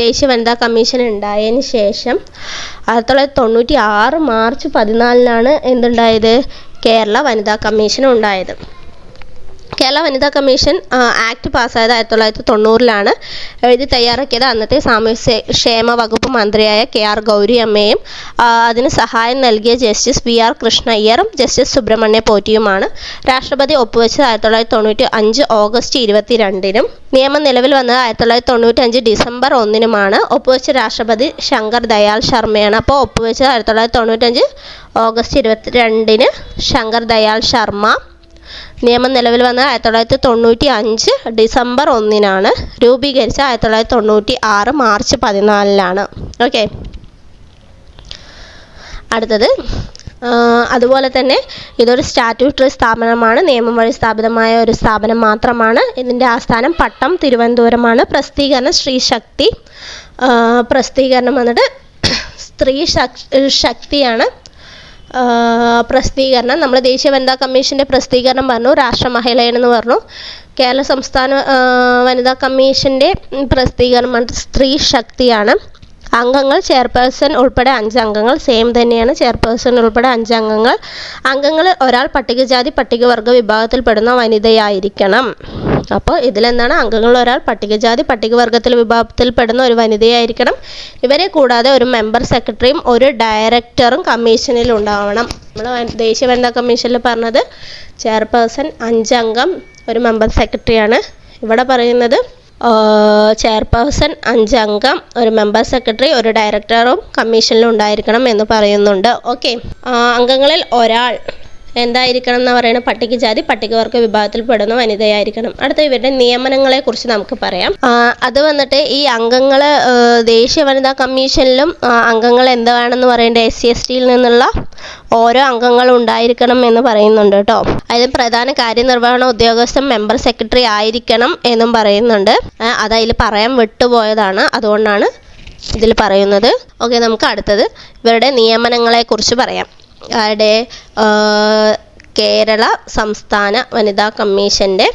ദേശീയ വനിതാ കമ്മീഷൻ ഉണ്ടായതിന് ശേഷം 1996 മാർച്ച് 14 എന്തുണ്ടായത്? കേരള വനിതാ കമ്മീഷൻ ഉണ്ടായത്. കേരള വനിതാ കമ്മീഷൻ ആക്ട് പാസ്സായത് 1990 എഴുതി തയ്യാറാക്കിയത് അന്നത്തെ സാമൂഹ്യക്ഷേമ വകുപ്പ് മന്ത്രിയായ KR ഗൗരി അമ്മയും അതിന് സഹായം നൽകിയ ജസ്റ്റിസ് VR കൃഷ്ണയ്യറും ജസ്റ്റിസ് സുബ്രഹ്മണ്യ പോറ്റിയുമാണ്. രാഷ്ട്രപതി ഒപ്പുവെച്ചത് 1995 ഓഗസ്റ്റ് 22 നിയമം നിലവിൽ വന്നത് 1995 ഡിസംബർ 1 ഒപ്പുവെച്ച രാഷ്ട്രപതി ശങ്കർ ദയാൽ ശർമ്മയാണ്. അപ്പോൾ ഒപ്പുവെച്ചത് 1995 ഓഗസ്റ്റ് 22 ശങ്കർ ദയാൽ ശർമ്മ. നിയമം നിലവിൽ വന്നത് 1995 ഡിസംബർ 1 രൂപീകരിച്ച 1996 മാർച്ച് 14 ഓക്കെ. അടുത്തത് അതുപോലെ തന്നെ ഇതൊരു സ്റ്റാറ്റ്യൂട്ടറി സ്ഥാപനമാണ്. നിയമം വഴി സ്ഥാപിതമായ ഒരു സ്ഥാപനം മാത്രമാണ്. ഇതിൻ്റെ ആസ്ഥാനം പട്ടം തിരുവനന്തപുരമാണ്. പ്രസിദ്ധീകരണം സ്ത്രീശക്തി. പ്രസിദ്ധീകരണം വന്നിട്ട് സ്ത്രീ ശക്തിയാണ്. പ്രസിദ്ധീകരണം നമ്മൾ ദേശീയ വനിതാ കമ്മീഷൻ്റെ പ്രസിദ്ധീകരണം പറഞ്ഞു, രാഷ്ട്രമഹിളയെന്ന് പറഞ്ഞു. കേരള സംസ്ഥാന വനിതാ കമ്മീഷൻ്റെ പ്രസിദ്ധീകരണം സ്ത്രീ ശക്തിയാണ്. അംഗങ്ങൾ ചെയർപേഴ്സൺ ഉൾപ്പെടെ 5 അംഗങ്ങൾ. സെയിം തന്നെയാണ്, ചെയർപേഴ്സൺ ഉൾപ്പെടെ 5 അംഗങ്ങൾ. അംഗങ്ങളിൽ ഒരാൾ പട്ടികജാതി പട്ടികവർഗ വിഭാഗത്തിൽപ്പെടുന്ന വനിതയായിരിക്കണം. അപ്പോൾ ഇതിലെന്താണ്? അംഗങ്ങളിൽ ഒരാൾ പട്ടികജാതി പട്ടികവർഗത്തിൽ വിഭാഗത്തിൽപ്പെടുന്ന ഒരു വനിതയായിരിക്കണം. ഇവരെ കൂടാതെ ഒരു മെമ്പർ സെക്രട്ടറിയും ഒരു ഡയറക്ടറും കമ്മീഷനിൽ ഉണ്ടാവണം. നമ്മൾ ദേശീയ വനിതാ കമ്മീഷനിൽ പറഞ്ഞത് ചെയർപേഴ്സൺ 5 അംഗം ഒരു മെമ്പർ സെക്രട്ടറിയാണ്. ഇവിടെ പറയുന്നത് ചെയർപേഴ്സൺ 5 അംഗം ഒരു മെമ്പർ സെക്രട്ടറി ഒരു ഡയറക്ടറും കമ്മീഷനിൽ ഉണ്ടായിരിക്കണം എന്ന് പറയുന്നുണ്ട്. ഓക്കെ, അംഗങ്ങളിൽ ഒരാൾ എന്തായിരിക്കണം എന്ന് പറയുന്നത്? പട്ടികജാതി പട്ടികവർഗ വിഭാഗത്തിൽപ്പെടുന്ന വനിതയായിരിക്കണം. അടുത്ത ഇവരുടെ നിയമനങ്ങളെക്കുറിച്ച് നമുക്ക് പറയാം. അത് വന്നിട്ട് ഈ അംഗങ്ങൾ ദേശീയ വനിതാ കമ്മീഷനിലും അംഗങ്ങൾ എന്താണെന്ന് പറയേണ്ടത് SC/STയിൽ നിന്നുള്ള ഓരോ അംഗങ്ങളും ഉണ്ടായിരിക്കണം എന്ന് പറയുന്നുണ്ട് കേട്ടോ. അതിൽ പ്രധാന കാര്യനിർവഹണ ഉദ്യോഗസ്ഥൻ മെമ്പർ സെക്രട്ടറി ആയിരിക്കണം എന്നും പറയുന്നുണ്ട്. അതതിൽ പറയാൻ വിട്ടുപോയതാണ്, അതുകൊണ്ടാണ് ഇതിൽ പറയുന്നത്. ഓക്കെ, നമുക്ക് അടുത്തത് ഇവരുടെ നിയമനങ്ങളെക്കുറിച്ച് പറയാം. കേരള സംസ്ഥാന വനിതാ കമ്മീഷൻ്റെ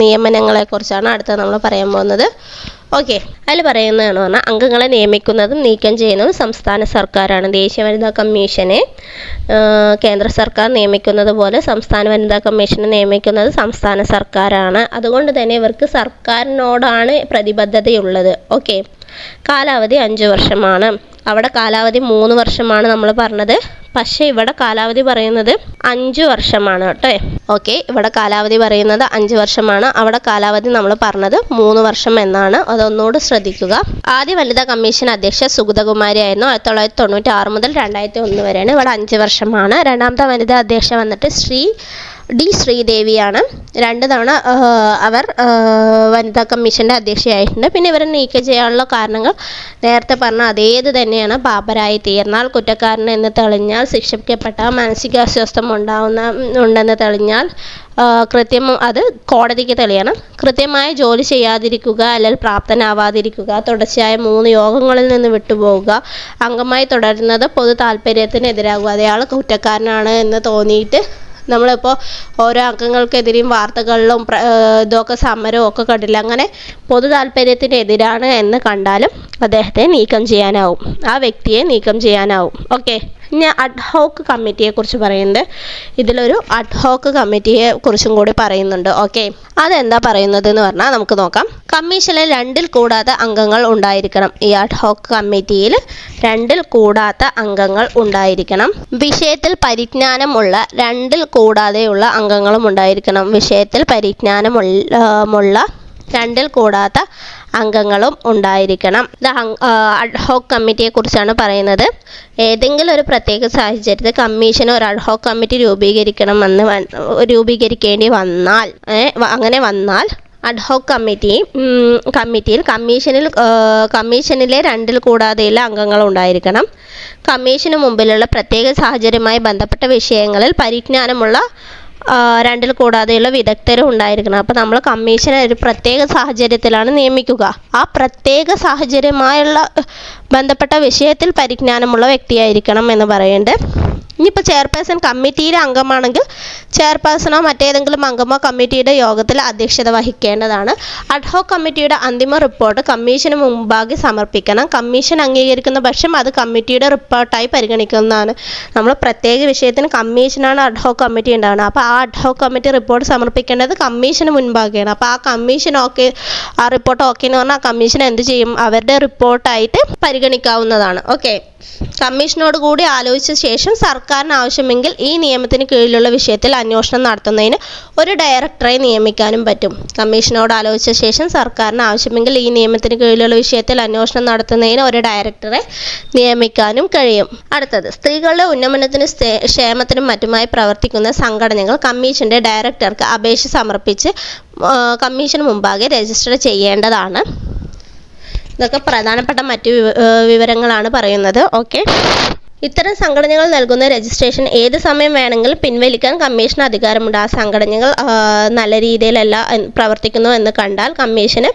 നിയമനങ്ങളെക്കുറിച്ചാണ് അടുത്ത നമ്മൾ പറയാൻ പോകുന്നത്. ഓക്കെ, അതിൽ പറയുന്നതെന്ന് പറഞ്ഞാൽ അംഗങ്ങളെ നിയമിക്കുന്നതും നീക്കം ചെയ്യുന്നതും സംസ്ഥാന സർക്കാരാണ്. ദേശീയ വനിതാ കമ്മീഷനെ കേന്ദ്ര സർക്കാർ നിയമിക്കുന്നത് പോലെ സംസ്ഥാന വനിതാ കമ്മീഷനെ നിയമിക്കുന്നത് സംസ്ഥാന സർക്കാരാണ്. അതുകൊണ്ട് തന്നെ ഇവർക്ക് സർക്കാരിനോടാണ് പ്രതിബദ്ധതയുള്ളത്. ഓക്കെ, കാലാവധി 5 വർഷമാണ്. അവിടെ കാലാവധി 3 വർഷമാണ് നമ്മൾ പറഞ്ഞത്. പക്ഷേ ഇവിടെ കാലാവധി പറയുന്നത് 5 വർഷമാണ് കേട്ടോ. ഓക്കെ, ഇവിടെ കാലാവധി പറയുന്നത് 5 വർഷമാണ്. അവിടെ കാലാവധി നമ്മൾ പറഞ്ഞത് 3 വർഷം എന്നാണ്. അതൊന്നുകൂടി ശ്രദ്ധിക്കുക. ആദ്യ വനിതാ കമ്മീഷൻ അധ്യക്ഷ സുഗതകുമാരി ആയിരുന്നു. 1996 മുതൽ 2001 വരെയാണ്. ഇവിടെ 5 വർഷമാണ്. രണ്ടാമത്തെ വനിതാ അധ്യക്ഷ വന്നിട്ട് ശ്രീദേവിയാണ്. 2 തവണ അവർ വനിതാ കമ്മീഷൻ്റെ അധ്യക്ഷയായിട്ടുണ്ട്. പിന്നെ ഇവരെ നീക്കം ചെയ്യാനുള്ള കാരണങ്ങൾ നേരത്തെ പറഞ്ഞ അതേത് തന്നെയാണ്. പാപ്പരായി തീർന്നാൽ, കുറ്റക്കാരനെന്ന് തെളിഞ്ഞാൽ, ശിക്ഷിക്കപ്പെട്ട മാനസികാസ്വാസ്ഥ്യം ഉണ്ടെന്ന് തെളിഞ്ഞാൽ, അത് കോടതിക്ക് തെളിയണം. കൃത്യമായ ജോലി ചെയ്യാതിരിക്കുക, അല്ലെങ്കിൽ പ്രാപ്തനാവാതിരിക്കുക, തുടർച്ചയായ 3 യോഗങ്ങളിൽ നിന്ന് വിട്ടുപോവുക, അംഗമായി തുടരുന്നത് പൊതു താല്പര്യത്തിനെതിരാകുക. അയാൾ കുറ്റക്കാരനാണ് എന്ന് തോന്നിയിട്ട് നമ്മളിപ്പോൾ ഓരോ അംഗങ്ങൾക്കെതിരെയും വാർത്തകളിലും ഇതൊക്കെ സമരവും ഒക്കെ കണ്ടില്ല. അങ്ങനെ പൊതു താല്പര്യത്തിനെതിരാണ് എന്ന് കണ്ടാലും അദ്ദേഹത്തെ നീക്കം ചെയ്യാനാവും, ആ വ്യക്തിയെ നീക്കം ചെയ്യാനാവും. ഓക്കെ, ഇനി അഡ്ഹോക്ക് കമ്മിറ്റിയെക്കുറിച്ച് പറയുന്നുണ്ട്. ഇതിലൊരു അഡ്ഹോക്ക് കമ്മിറ്റിയെ കുറിച്ചും കൂടി പറയുന്നുണ്ട്. ഓക്കെ, അതെന്താ പറയുന്നത് എന്ന് പറഞ്ഞാൽ നമുക്ക് നോക്കാം. കമ്മീഷനിൽ 2ൽ കൂടാത്ത അംഗങ്ങൾ ഉണ്ടായിരിക്കണം. ഈ അഡ്ഹോക്ക് കമ്മിറ്റിയിൽ 2ൽ കൂടാത്ത അംഗങ്ങൾ ഉണ്ടായിരിക്കണം. വിഷയത്തിൽ പരിജ്ഞാനമുള്ള 2ൽ കൂടാതെയുള്ള അംഗങ്ങളും ഉണ്ടായിരിക്കണം. വിഷയത്തിൽ പരിജ്ഞാനമുള്ള 2ൽ കൂടാത്ത അംഗങ്ങളും ഉണ്ടായിരിക്കണം. ഇത് അഡ്ഹോക്ക് കമ്മിറ്റിയെ കുറിച്ചാണ് പറയുന്നത്. ഏതെങ്കിലും ഒരു പ്രത്യേക സാഹചര്യത്തിൽ കമ്മീഷന് ഒരു അഡ്ഹോക്ക് കമ്മിറ്റി രൂപീകരിക്കേണ്ടി വന്നാൽ അഡ്ഹോക്ക് കമ്മിറ്റിയിൽ കമ്മീഷനിലെ 2ൽ കൂടാതെയുള്ള അംഗങ്ങൾ ഉണ്ടായിരിക്കണം. കമ്മീഷന് മുമ്പിലുള്ള പ്രത്യേക സാഹചര്യവുമായി ബന്ധപ്പെട്ട വിഷയങ്ങളിൽ പരിജ്ഞാനമുള്ള 2ൽ കൂടാതെയുള്ള വിദഗ്ധരും ഉണ്ടായിരിക്കണം. അപ്പോൾ നമ്മൾ കമ്മീഷനെ ഒരു പ്രത്യേക സാഹചര്യത്തിലാണ് നിയമിക്കുക. ആ പ്രത്യേക സാഹചര്യമായുള്ള ബന്ധപ്പെട്ട വിഷയത്തിൽ പരിജ്ഞാനമുള്ള വ്യക്തിയായിരിക്കണം എന്ന് പറയുന്നുണ്ട്. ഇനിയിപ്പോൾ ചെയർപേഴ്സൺ കമ്മിറ്റിയിലെ അംഗമാണെങ്കിൽ ചെയർപേഴ്സണോ മറ്റേതെങ്കിലും അംഗമോ കമ്മിറ്റിയുടെ യോഗത്തിൽ അധ്യക്ഷത വഹിക്കേണ്ടതാണ്. അഡ്ഹോക്ക് കമ്മിറ്റിയുടെ അന്തിമ റിപ്പോർട്ട് കമ്മീഷന് മുമ്പാകെ സമർപ്പിക്കണം. കമ്മീഷൻ അംഗീകരിക്കുന്ന പക്ഷം അത് കമ്മിറ്റിയുടെ റിപ്പോർട്ടായി പരിഗണിക്കുന്നതാണ്. നമ്മൾ പ്രത്യേക വിഷയത്തിന് കമ്മീഷനാണ് അഡ്ഹോക്ക് കമ്മിറ്റി ഉണ്ടാകുന്നത്. അപ്പോൾ ആ അഡ്ഹോക്ക് കമ്മിറ്റി റിപ്പോർട്ട് സമർപ്പിക്കേണ്ടത് കമ്മീഷന് മുൻപാകെയാണ്. അപ്പോൾ ആ റിപ്പോർട്ട് ഓക്കെ എന്ന് പറഞ്ഞാൽ കമ്മീഷൻ എന്ത് ചെയ്യും? അവരുടെ റിപ്പോർട്ടായിട്ട് പരിഗണിക്കാവുന്നതാണ്. ഓക്കെ, കമ്മീഷനോട് കൂടി ആലോചിച്ച ശേഷം സർക്കാരിന് ആവശ്യമെങ്കിൽ ഈ നിയമത്തിന് കീഴിലുള്ള വിഷയത്തിൽ അന്വേഷണം നടത്തുന്നതിന് ഒരു ഡയറക്ടറെ നിയമിക്കാനും പറ്റും. കമ്മീഷനോട് ആലോചിച്ച ശേഷം സർക്കാരിന് ആവശ്യമെങ്കിൽ ഈ നിയമത്തിന് കീഴിലുള്ള വിഷയത്തിൽ അന്വേഷണം നടത്തുന്നതിന് ഒരു ഡയറക്ടറെ നിയമിക്കാനും കഴിയും. അടുത്തത്, സ്ത്രീകളുടെ ഉന്നമനത്തിനും ക്ഷേമത്തിനും മറ്റുമായി പ്രവർത്തിക്കുന്ന സംഘടനകൾ കമ്മീഷന്റെ ഡയറക്ടർക്ക് അപേക്ഷ സമർപ്പിച്ച് കമ്മീഷന് മുമ്പാകെ രജിസ്റ്റർ ചെയ്യേണ്ടതാണ്. ഇതൊക്കെ പ്രധാനപ്പെട്ട മറ്റു വിവരങ്ങളാണ് പറയുന്നത്. ഓക്കെ, ഇത്തരം സംഘടനകൾ നൽകുന്ന രജിസ്ട്രേഷൻ ഏത് സമയം വേണമെങ്കിലും പിൻവലിക്കാൻ കമ്മീഷന് അധികാരമുണ്ട്. ആ സംഘടനകൾ നല്ല രീതിയിലല്ല പ്രവർത്തിക്കുന്നു എന്ന് കണ്ടാൽ കമ്മീഷന്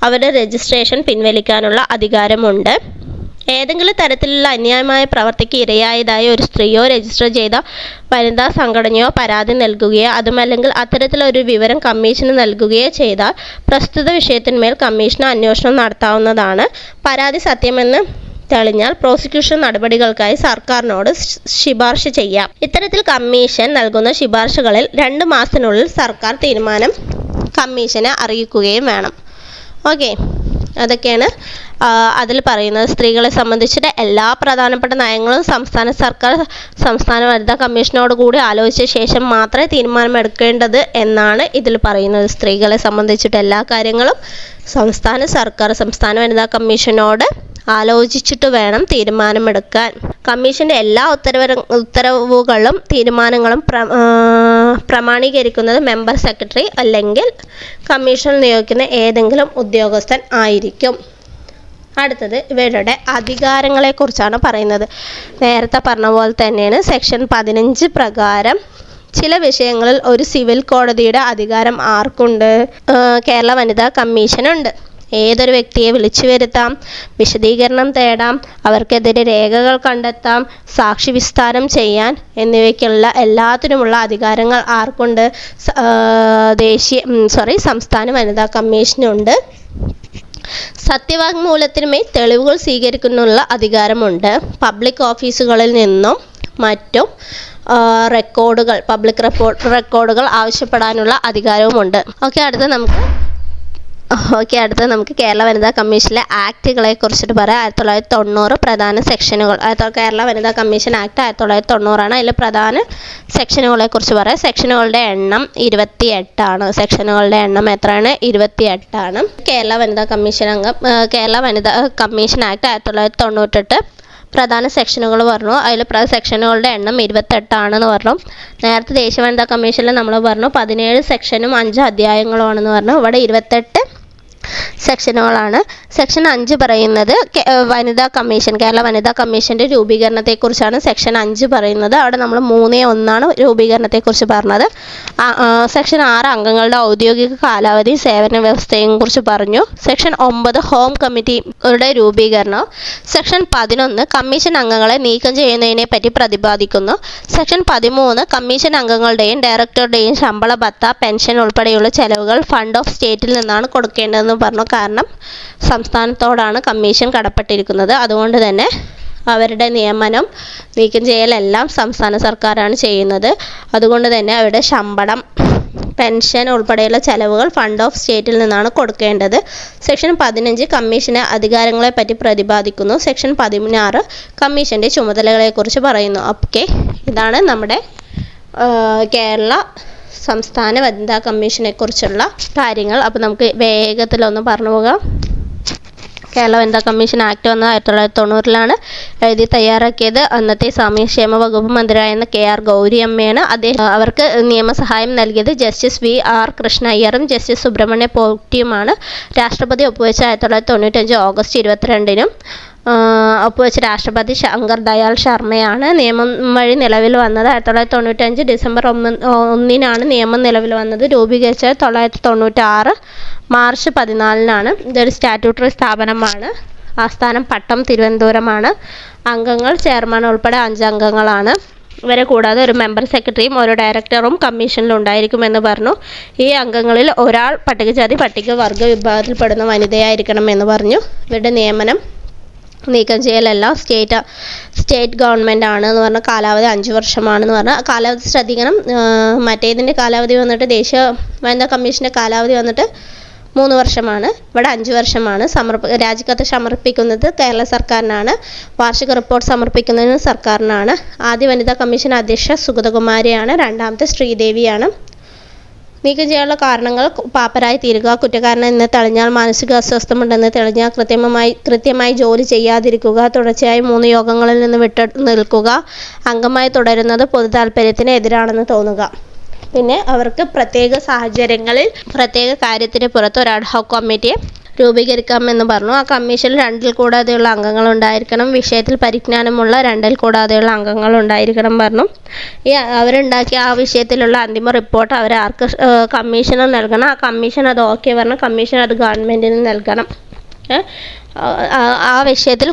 അവരുടെ രജിസ്ട്രേഷൻ പിൻവലിക്കാനുള്ള അധികാരമുണ്ട്. ഏതെങ്കിലും തരത്തിലുള്ള അന്യായമായ പ്രവർത്തിക്ക് ഇരയായതായ ഒരു സ്ത്രീയോ രജിസ്റ്റർ ചെയ്ത വനിതാ സംഘടനയോ പരാതി നൽകുകയോ അതുമല്ലെങ്കിൽ അത്തരത്തിലൊരു വിവരം കമ്മീഷന് നൽകുകയോ ചെയ്താൽ പ്രസ്തുത വിഷയത്തിന്മേൽ കമ്മീഷന് അന്വേഷണം നടത്താവുന്നതാണ്. പരാതി സത്യമെന്ന് തെളിഞ്ഞാൽ പ്രോസിക്യൂഷൻ നടപടികൾക്കായി സർക്കാരിനോട് ശുപാർശ ചെയ്യാം. ഇത്തരത്തിൽ കമ്മീഷൻ നൽകുന്ന ശുപാർശകളിൽ 2 മാസത്തിനുള്ളിൽ സർക്കാർ തീരുമാനം കമ്മീഷനെ അറിയിക്കുകയും വേണം. ഓക്കെ, അതൊക്കെയാണ് അതിൽ പറയുന്നത്. സ്ത്രീകളെ സംബന്ധിച്ചിട്ട് എല്ലാ പ്രധാനപ്പെട്ട നയങ്ങളും സംസ്ഥാന വനിതാ കമ്മീഷനോട് കൂടി ആലോചിച്ച ശേഷം മാത്രമേ തീരുമാനമെടുക്കേണ്ടത് എന്നാണ് ഇതിൽ പറയുന്നത്. സ്ത്രീകളെ സംബന്ധിച്ചിട്ട് എല്ലാ കാര്യങ്ങളും സംസ്ഥാന വനിതാ കമ്മീഷനോട് ആലോചിച്ചിട്ട് വേണം തീരുമാനമെടുക്കാൻ. കമ്മീഷന്റെ എല്ലാ ഉത്തരവുകളും തീരുമാനങ്ങളും പ്രമാണീകരിക്കുന്നത് മെമ്പർ സെക്രട്ടറി അല്ലെങ്കിൽ കമ്മീഷൻ നിയോഗിക്കുന്ന ഏതെങ്കിലും ഉദ്യോഗസ്ഥൻ ആയിരിക്കും. അടുത്തത് ഇവരുടെ അധികാരങ്ങളെക്കുറിച്ചാണ് പറയുന്നത്. നേരത്തെ പറഞ്ഞ പോലെ തന്നെയാണ്. സെക്ഷൻ 15 പ്രകാരം ചില വിഷയങ്ങളിൽ ഒരു സിവിൽ കോടതിയുടെ അധികാരം ആർക്കുണ്ട്? കേരള വനിതാ കമ്മീഷനുണ്ട്. ഏതൊരു വ്യക്തിയെ വിളിച്ചു വരുത്താം, വിശദീകരണം തേടാം, അവർക്കെതിരെ രേഖകൾ കണ്ടെത്താം, സാക്ഷി വിസ്താരം ചെയ്യാൻ എന്നിവയ്ക്കുള്ള എല്ലാത്തിനുമുള്ള അധികാരങ്ങൾ ആർക്കുണ്ട്? സംസ്ഥാന വനിതാ കമ്മീഷനുണ്ട്. സത്യവാങ്മൂലത്തിനുമേൽ തെളിവുകൾ സ്വീകരിക്കുന്നതിനുള്ള അധികാരമുണ്ട്. പബ്ലിക് ഓഫീസുകളിൽ നിന്നും മറ്റും പബ്ലിക് റെക്കോർഡുകൾ ആവശ്യപ്പെടാനുള്ള അധികാരവുമുണ്ട്. അടുത്ത നമുക്ക് കേരള വനിതാ കമ്മീഷനിലെ ആക്റ്റുകളെ കുറിച്ചിട്ട് പറയാം. 1990 പ്രധാന സെക്ഷനുകൾ. കേരള വനിതാ കമ്മീഷൻ ആക്ട് 1990 അതിൽ പ്രധാന സെക്ഷനുകളെ കുറിച്ച് പറയാം. സെക്ഷനുകളുടെ എണ്ണം 28 ആണ്. സെക്ഷനുകളുടെ എണ്ണം എത്രയാണ്? 28 ആണ്. കേരള വനിതാ കമ്മീഷൻ ആക്ട് 1998 പ്രധാന സെക്ഷനുകൾ പറഞ്ഞു. അതിൽ സെക്ഷനുകളുടെ എണ്ണം 28 ആണെന്ന് പറഞ്ഞു. നേരത്തെ ദേശീയ വനിതാ കമ്മീഷനിൽ നമ്മൾ പറഞ്ഞു 17 സെക്ഷനും 5 അധ്യായങ്ങളുമാണെന്ന് പറഞ്ഞു. ഇവിടെ 28 സെക്ഷനുകളാണ്. സെക്ഷൻ 5 പറയുന്നത് കേരള വനിതാ കമ്മീഷന്റെ രൂപീകരണത്തെക്കുറിച്ചാണ്. സെക്ഷൻ 5 പറയുന്നത് അവിടെ നമ്മൾ 3.1 രൂപീകരണത്തെക്കുറിച്ച് പറഞ്ഞത്. സെക്ഷൻ 6 അംഗങ്ങളുടെ ഔദ്യോഗിക കാലാവധി സേവന വ്യവസ്ഥയെയും കുറിച്ച് പറഞ്ഞു. സെക്ഷൻ 9 ഹോം കമ്മിറ്റിയുടെ രൂപീകരണം. സെക്ഷൻ 11 കമ്മീഷൻ അംഗങ്ങളെ നീക്കം ചെയ്യുന്നതിനെ പറ്റി പ്രതിപാദിക്കുന്നു. സെക്ഷൻ 13 കമ്മീഷൻ അംഗങ്ങളുടെയും ഡയറക്ടറുടെയും ശമ്പള ഭത്ത പെൻഷൻ ഉൾപ്പെടെയുള്ള ചെലവുകൾ ഫണ്ട് ഓഫ് സ്റ്റേറ്റിൽ നിന്നാണ് കൊടുക്കേണ്ടതെന്ന് പറഞ്ഞു. കാരണം സംസ്ഥാനത്തോടാണ് കമ്മീഷൻ കടപ്പെട്ടിരിക്കുന്നത്. അതുകൊണ്ട് തന്നെ അവരുടെ നിയമനം, നീക്കം ചെയ്യലെല്ലാം സംസ്ഥാന സർക്കാരാണ് ചെയ്യുന്നത്. അതുകൊണ്ട് തന്നെ അവരുടെ ശമ്പളം, പെൻഷൻ ഉൾപ്പെടെയുള്ള ചെലവുകൾ ഫണ്ട് ഓഫ് സ്റ്റേറ്റിൽ നിന്നാണ് കൊടുക്കേണ്ടത്. സെക്ഷൻ 15 കമ്മീഷന് അധികാരങ്ങളെപ്പറ്റി പ്രതിപാദിക്കുന്നു. സെക്ഷൻ 16 കമ്മീഷൻ്റെ ചുമതലകളെക്കുറിച്ച് പറയുന്നു. ഓക്കെ, ഇതാണ് നമ്മുടെ കേരള സംസ്ഥാന വനിതാ കമ്മീഷനെ കുറിച്ചുള്ള കാര്യങ്ങൾ. അപ്പോൾ നമുക്ക് വേഗത്തിലൊന്ന് പറഞ്ഞു പോകാം. കേരള വനിതാ കമ്മീഷൻ ആക്ട് വന്നത് 1990 എഴുതി തയ്യാറാക്കിയത് അന്നത്തെ സാമൂഹ്യക്ഷേമ വകുപ്പ് മന്ത്രിയായിരുന്ന KR ഗൗരിയമ്മയാണ്. അവർക്ക് നിയമസഹായം നൽകിയത് ജസ്റ്റിസ് VR കൃഷ്ണ അയ്യറും ജസ്റ്റിസ് സുബ്രഹ്മണ്യ പോറ്റിയുമാണ്. രാഷ്ട്രപതി ഒപ്പുവെച്ച 1995 ഓഗസ്റ്റ് 22 ഒപ്പുവെച്ച രാഷ്ട്രപതി ശങ്കർ ദയാൽ ശർമ്മയാണ്. നിയമം വഴി നിലവിൽ വന്നത് 1995 ഡിസംബർ 1 നിയമം നിലവിൽ വന്നത്. രൂപീകരിച്ചത് 1996 മാർച്ച് 14 ഇതൊരു സ്റ്റാറ്റ്യൂട്ടറി സ്ഥാപനമാണ്. ആസ്ഥാനം പട്ടം തിരുവനന്തപുരമാണ്. അംഗങ്ങൾ ചെയർമാൻ ഉൾപ്പെടെ 5 അംഗങ്ങളാണ്. ഇവരെ കൂടാതെ ഒരു മെമ്പർ സെക്രട്ടറിയും ഒരു ഡയറക്ടറും കമ്മീഷനിൽ ഉണ്ടായിരിക്കുമെന്ന് പറഞ്ഞു. ഈ അംഗങ്ങളിൽ ഒരാൾ പട്ടികജാതി പട്ടികവർഗ വിഭാഗത്തിൽപ്പെടുന്ന വനിതയായിരിക്കണം എന്ന് പറഞ്ഞു. ഇവരുടെ നിയമനം, നീക്കം ചെയ്യലെല്ലാം സ്റ്റേറ്റ് ഗവൺമെൻറ് ആണ് എന്ന് പറഞ്ഞാൽ കാലാവധി 5 വർഷമാണെന്ന് പറഞ്ഞാൽ കാലാവധി ശ്രദ്ധിക്കണം. മറ്റേതിൻ്റെ കാലാവധി വന്നിട്ട് ദേശീയ വനിതാ കമ്മീഷൻ്റെ കാലാവധി വന്നിട്ട് 3 വർഷമാണ്. ഇവിടെ 5 വർഷമാണ്. രാജിക്കത്ത് സമർപ്പിക്കുന്നത് കേരള സർക്കാരിനാണ്. വാർഷിക റിപ്പോർട്ട് സമർപ്പിക്കുന്നതിന് സർക്കാരിനാണ്. ആദ്യ വനിതാ കമ്മീഷൻ അധ്യക്ഷ സുഗതകുമാരിയാണ്. രണ്ടാമത്തെ ശ്രീദേവിയാണ്. നീക്കം ചെയ്യാനുള്ള കാരണങ്ങൾ: പാപ്പരായി തീരുക, കുറ്റക്കാരൻ എന്ന് തെളിഞ്ഞാൽ, മാനസിക അസ്വസ്ഥമുണ്ടെന്ന് തെളിഞ്ഞാൽ കൃത്യമായി ജോലി ചെയ്യാതിരിക്കുക, തുടർച്ചയായി 3 യോഗങ്ങളിൽ നിന്ന് വിട്ടു നിൽക്കുക, അംഗമായി തുടരുന്നത് പൊതു താൽപ്പര്യത്തിന് എതിരാണെന്ന് തോന്നുക. പിന്നെ അവർക്ക് പ്രത്യേക സാഹചര്യങ്ങളിൽ പ്രത്യേക കാര്യത്തിന് പുറത്ത് ഒരു അഡ്ഹോക് കമ്മിറ്റിയെ രൂപീകരിക്കാമെന്ന് പറഞ്ഞു. ആ കമ്മീഷനിൽ 2ൽ കൂടാതെയുള്ള അംഗങ്ങൾ ഉണ്ടായിരിക്കണം. വിഷയത്തിൽ പരിജ്ഞാനമുള്ള 2ൽ കൂടാതെയുള്ള അംഗങ്ങൾ ഉണ്ടായിരിക്കണം പറഞ്ഞു. അവരുണ്ടാക്കിയ ആ വിഷയത്തിലുള്ള അന്തിമ റിപ്പോർട്ട് ആർക്ക് കമ്മീഷന് നൽകണം. ആ കമ്മീഷൻ അത് ഓക്കെ പറഞ്ഞു. കമ്മീഷൻ അത് ഗവൺമെൻറ്റിന് നൽകണം. ആ വിഷയത്തിൽ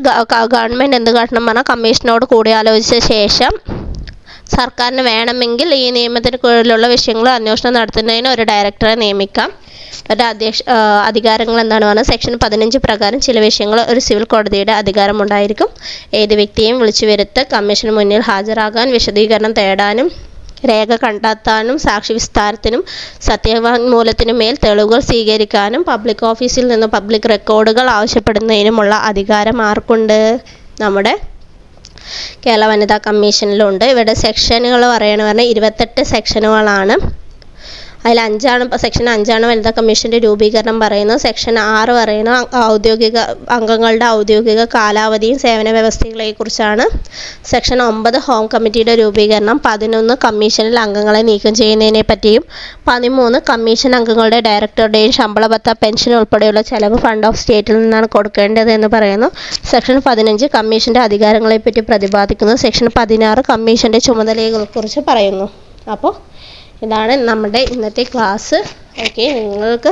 ഗവൺമെൻറ് എന്ത് കാട്ടണം പറഞ്ഞാൽ കമ്മീഷനോട് കൂടിയാലോചിച്ച ശേഷം സർക്കാരിന് വേണമെങ്കിൽ ഈ നിയമത്തിന് കീഴിലുള്ള വിഷയങ്ങൾ അന്വേഷണം നടത്തുന്നതിന് ഒരു ഡയറക്ടറെ നിയമിക്കാം. അവരുടെ അധികാരങ്ങൾ എന്താണ് പറഞ്ഞാൽ സെക്ഷൻ 15 പ്രകാരം ചില വിഷയങ്ങൾ ഒരു സിവിൽ കോടതിയുടെ അധികാരമുണ്ടായിരിക്കും. ഏത് വ്യക്തിയെയും വിളിച്ചു വരുത്ത് കമ്മീഷന് മുന്നിൽ ഹാജരാകാൻ, വിശദീകരണം തേടാനും, രേഖ കണ്ടെത്താനും, സാക്ഷി വിസ്താരത്തിനും സത്യവാങ്മൂലത്തിനു മേൽ തെളിവുകൾ സ്വീകരിക്കാനും, പബ്ലിക് ഓഫീസിൽ നിന്ന് പബ്ലിക് റെക്കോർഡുകൾ ആവശ്യപ്പെടുന്നതിനുമുള്ള അധികാരം ആർക്കുണ്ട്? നമ്മുടെ കേരള വനിതാ കമ്മീഷനിലുണ്ട്. ഇവരുടെ സെക്ഷനുകൾ പറഞ്ഞാൽ 28 സെക്ഷനുകളാണ്. അതിൽ സെക്ഷൻ 5 വനിതാ കമ്മീഷൻ്റെ രൂപീകരണം പറയുന്നു. സെക്ഷൻ 6 പറയുന്നത് അംഗങ്ങളുടെ ഔദ്യോഗിക കാലാവധിയും സേവന വ്യവസ്ഥകളെക്കുറിച്ചാണ്. സെക്ഷൻ 9 ഹോം കമ്മിറ്റിയുടെ രൂപീകരണം. 11 കമ്മീഷനിൽ അംഗങ്ങളെ നീക്കം ചെയ്യുന്നതിനെ പറ്റിയും. 13 കമ്മീഷൻ അംഗങ്ങളുടെ ഡയറക്ടറുടെയും ശമ്പള ഭത്ത പെൻഷൻ ഉൾപ്പെടെയുള്ള ചെലവ് ഫണ്ട് ഓഫ് സ്റ്റേറ്റിൽ നിന്നാണ് കൊടുക്കേണ്ടത് എന്ന് പറയുന്നു. സെക്ഷൻ 15 കമ്മീഷൻ്റെ അധികാരങ്ങളെപ്പറ്റി പ്രതിപാദിക്കുന്നു. സെക്ഷൻ 16 കമ്മീഷൻ്റെ ചുമതലകളെക്കുറിച്ച് പറയുന്നു. അപ്പോൾ ഇതാണ് നമ്മുടെ ഇന്നത്തെ ക്ലാസ്. ഓക്കെ, നിങ്ങൾക്ക്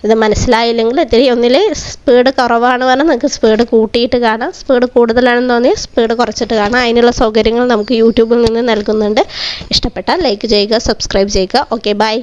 ഇത് മനസ്സിലായില്ലെങ്കിൽ ഒന്നിൽ സ്പീഡ് കുറവാണ് പറഞ്ഞാൽ നിങ്ങൾക്ക് സ്പീഡ് കൂട്ടിയിട്ട് കാണാം, സ്പീഡ് കൂടുതലാണെന്ന് തോന്നിയാൽ സ്പീഡ് കുറച്ചിട്ട് കാണാം. അതിനുള്ള സൗകര്യങ്ങൾ നമുക്ക് യൂട്യൂബിൽ നിന്ന് നൽകുന്നുണ്ട്. ഇഷ്ടപ്പെട്ടാൽ ലൈക്ക് ചെയ്യുക, സബ്സ്ക്രൈബ് ചെയ്യുക. Okay, by.